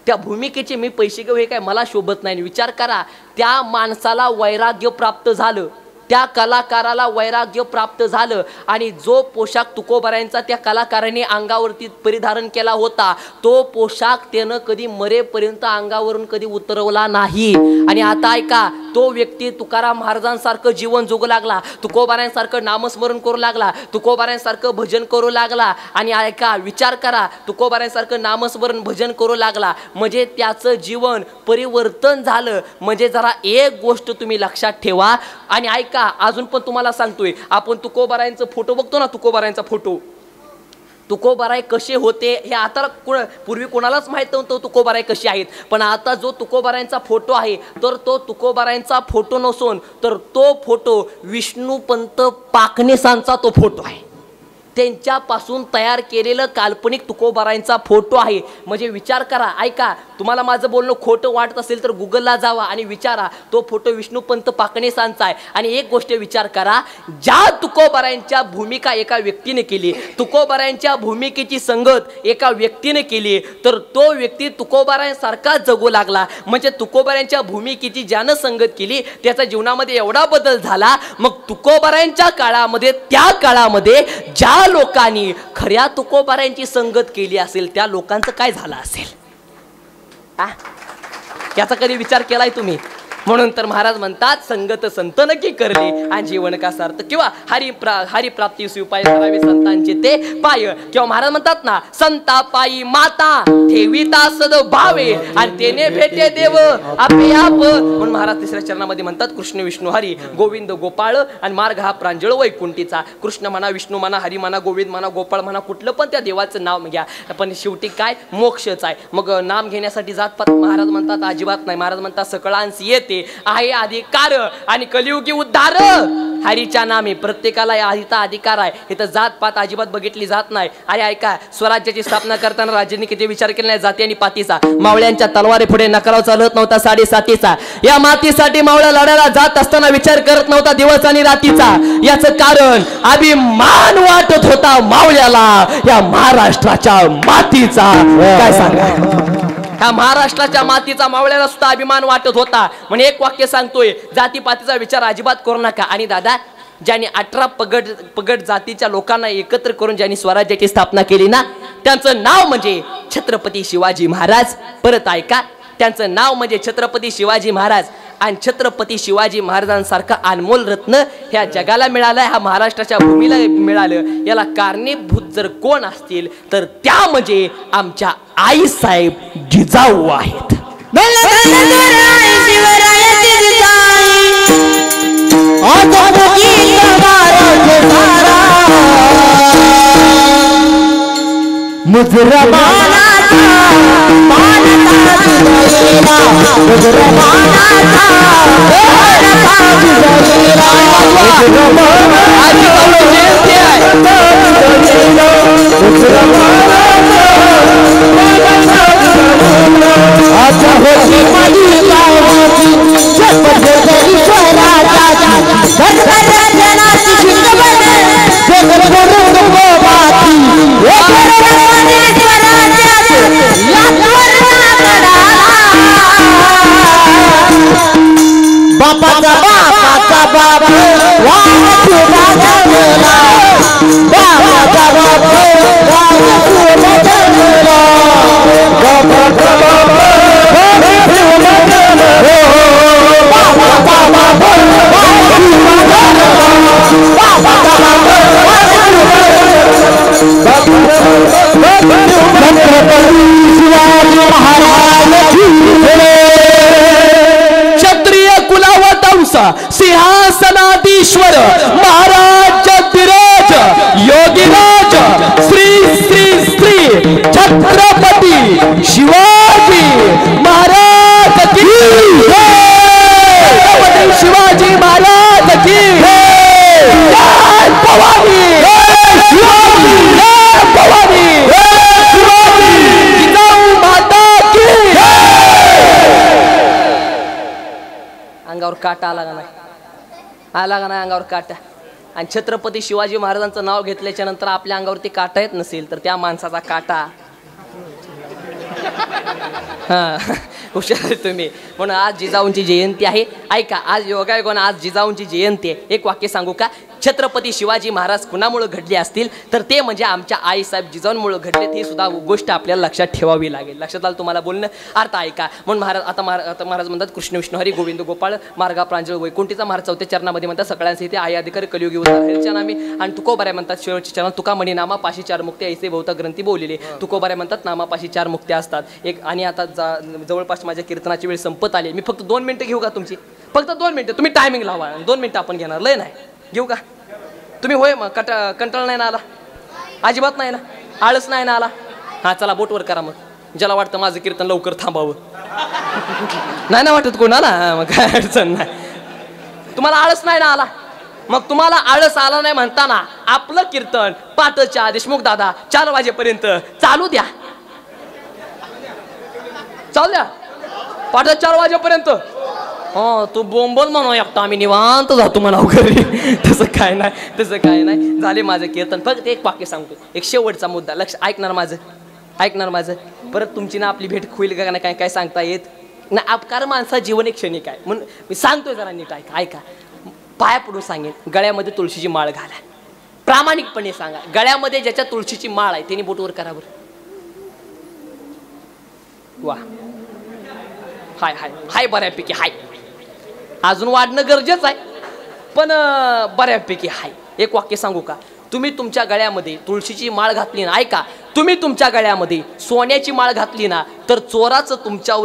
त्या भूमिकेचे मी पैसे घेऊ हे काय मला शोभत नाही. विचार करा, त्या माणसाला वैराग्य प्राप्त झालं, त्या कलाकाराला वैराग्य प्राप्त झालं आणि जो पोशाख तुकोबारायांचा त्या कलाकाराने अंगावरती परिधारण केला होता तो पोशाख त्यानं कधी मरेपर्यंत अंगावरून कधी उतरवला नाही. आणि आता ऐका, तो व्यक्ती तुकाराम महाराजांसारखं जीवन जगू लागला, तुकोबारायांसारखं नामस्मरण करू लागला, तुकोबारायांसारखं भजन करू लागला. आणि ऐका, विचार करा, तुकोबारायांसारखं नामस्मरण भजन करू लागला म्हणजे त्याचं जीवन परिवर्तन झालं. म्हणजे जरा एक गोष्ट तुम्ही लक्षात ठेवा आणि ऐका, अजून पण तुम्हाला सांगतोय, आपण तुकोबारायांचा फोटो बघतो ना, तुकोबारायांचा फोटो, तुकोबाराय कसे होते हे आता पूर्वी कोणालाच माहित नव्हतं तुकोबाराय कसे आहेत. पण आता जो तुकोबारायांचा फोटो आहे तर तो तुकोबारायांचा फोटो नसून तर तो फोटो विष्णूपंत पाकनेसांचा तो फोटो आहे. त्यांच्यापासून तयार केलेलं काल्पनिक तुकोबारायांचा फोटो आहे. म्हणजे विचार करा, ऐका, तुम्हाला माझं बोलणं खोटं वाटत असेल तर गुगलला जावा आणि विचारा, तो फोटो विष्णूपंत पाकनेसांचा आहे. आणि एक गोष्ट विचार करा, ज्या तुकोबारायांच्या भूमिका एका व्यक्तीने केली, तुकोबारायांच्या भूमिकेची संगत एका व्यक्तीने केली तर तो व्यक्ती तुकोबारायांसारखा जगू लागला. म्हणजे तुकोबारायांच्या भूमिकेची ज्यानं संगत केली त्याच्या जीवनामध्ये एवढा बदल झाला. मग तुकोबारायांच्या काळामध्ये, त्या काळामध्ये ज्या लोकांनी खऱ्या तुकोबारायांची संगत केली असेल त्या लोकांचं काय झालं असेल याचा कधी विचार केलाय तुम्ही? म्हणून तर महाराज म्हणतात संगत संत नक्की करले आणि जीवन का सार्थ, किंवा हरिप्राप्ती उपाय करावे संतांचे ते पाय. किंवा महाराज म्हणतात ना, संता पायी माता ठेविता सद भावे आणि तेने भेटे देव आपे आप. म्हणून महाराज तिसऱ्या चरणामध्ये म्हणतात, कृष्ण विष्णू हरी गोविंद गोपाळ आणि मार्ग हा प्रांजळ वैकुंठीचा. कृष्ण म्हणा, विष्णू म्हणा, हरी म्हणा, गोविंद म्हणा, गोपाळ म्हणा, कुठलं पण त्या देवाचं नाव घ्या, पण शेवटी काय मोक्षच आहे. मग नाम घेण्यासाठी जातपात महाराज म्हणतात अजिबात नाही. महाराज म्हणतात सकळांसी येते आहे अधिकार आणि कलियुगी उद्धार हरीच्या नामे. प्रत्येकाला हरीचा अधिकार आहे, इथं जात पात अजिबात बघितली जात नाही. अरे ऐका, स्वराज्याची स्थापना करताना राज्यांनी किती विचार केला नाही जाती आणि पातीचा. मावळ्यांच्या तलवारी पुढे नकाराव चालत नव्हता 7.5चा. या मातीसाठी मावळा लढायला जात असताना विचार करत नव्हता दिवस आणि रातीचा. याचं कारण अभिमान वाटत होता मावळ्याला या महाराष्ट्राच्या मातीचा. काय सांगा, ह्या महाराष्ट्राच्या मातीचा मावळ्याला सुद्धा अभिमान वाटत होता. म्हणजे एक वाक्य सांगतोय, जातीपातीचा विचार अजिबात करू नका. आणि दादा, ज्यांनी 18 पगड जातीच्या लोकांना एकत्र करून ज्यांनी स्वराज्याची स्थापना केली ना, त्यांचं नाव म्हणजे छत्रपती शिवाजी महाराज. परत ऐका, त्यांचं नाव म्हणजे छत्रपती शिवाजी महाराज. आणि छत्रपती शिवाजी महाराजांसारखं अनमोल रत्न ह्या जगाला मिळालं, ह्या महाराष्ट्राच्या भूमीला मिळालं. याला कारणीभूत जर कोण असतील तर त्या म्हणजे आमच्या आई साहेब जिजाऊ आहेत. अच्छा बापाचा बाप वाट तुला जमला बापाचा बाप वाट तुला जमला बापाचा बाप वाट तुला जमला बापाचा बाप वाट तुला जमला बापाचा बाप छत्रपती शिवाजी महाराज क्षत्रिय कुलावतंस सिंहासनाधीश्वर महाराज जगदिराज योगीराज श्री श्री श्री छत्रपती शिवाजी महाराज की छत्रपती शिवाजी महाराज की जय भवानी शिवाजी जय भवानी शिवाजी जिजाऊ माता की अंगावर काटा आला का नाही अंगावर काटा आणि छत्रपती शिवाजी महाराजांचं नाव घेतल्याच्या नंतर आपल्या अंगावरती काटा येत नसेल तर त्या माणसाचा काटा हा हुशार आहे तुम्ही. म्हणून आज जिजाऊंची जयंती आहे. ऐका, आज योगायोगाने आज जिजाऊंची जयंती आहे. एक वाक्य सांगू का? छत्रपती शिवाजी महाराज कुणामुळे घडले असतील तर ते म्हणजे आमच्या आईसाहेब जिजाऊंमुळे घडले. ही सुद्धा गोष्ट आपल्याला लक्षात ठेवावी लागेल. लक्षात आलं तुम्हाला बोलणं? अर्थ ऐका. म्हणून महाराज आता महाराज म्हणतात कृष्ण विष्णू हरी गोविंद गोपाळ मार्गा प्रांजळ वैकुंठीचा महाराज चौथ्या चरणामध्ये म्हणतात सगळ्यांचे ते आई अधिकारी कलियुगी उद्धार नामी आणि तुकोबाऱ्या म्हणतात शेवटच्या चरण तुका म्हणी नामा पाशी चार मुक्त्या ऐसे बहुता ग्रंथी बोललेले. तुकोबाऱ्या म्हणतात नामापाशी चार मुक्त्या असतात. एक आणि आता जवळपास माझ्या कीर्तनाची वेळ संपत आली. मी फक्त 2 मिनिटं घेऊ का तुमची? फक्त 2 मिनिटं. तुम्ही टायमिंग लावा. 2 मिनिटं आपण घेणार. लय नाही घेऊ का? तुम्ही होय मग कंटाळा नाही ना आला? अजिबात नाही ना? आळस नाही ना आला? हा चला बोटवर करा मग. ज्याला वाटतं माझं कीर्तन लवकर थांबावं नाही ना वाटत कोणाला मग काय अडचण नाही. तुम्हाला आळस नाही ना आला? मग तुम्हाला आळस आला नाही म्हणताना आपलं कीर्तन पाटच्या देशमुख दादा 4 वाजेपर्यंत चालू द्या. चालू द्या पाठ 4 वाजेपर्यंत. हो तू बोंबल म्हणू एकटा आम्ही निवांत जातो म्हणाव घरी. तसं काय नाही झाले माझं कीर्तन. फक्त एक वाक्य सांगतो, एक शेवटचा मुद्दा. लक्ष ऐकणार माझं. परत तुमची ना आपली भेट होईल का नाही काय सांगता येत नाही. अपकार माणसा जीवन एक क्षणिक आहे म्हणून मी सांगतोय जरा नीट ऐका. पाया पडून सांगेन गळ्यामध्ये तुळशीची माळ घाला. प्रामाणिकपणे सांगा. गळ्यामध्ये ज्याच्या तुळशीची माळ आहे त्यांनी बोटवर करा बरं. वा हाय बऱ्यापैकी हाय. अजून वाढणं गरजेचं आहे पण बऱ्यापैकी हाय. एक वाक्य सांगू का? तुम्ही तुमच्या गळ्यामध्ये तुळशीची माळ घातली ना, ऐका, तुम्ही तुमच्या गळ्यामध्ये सोन्याची माळ घातली ना तर चोराचं तुमच्यावर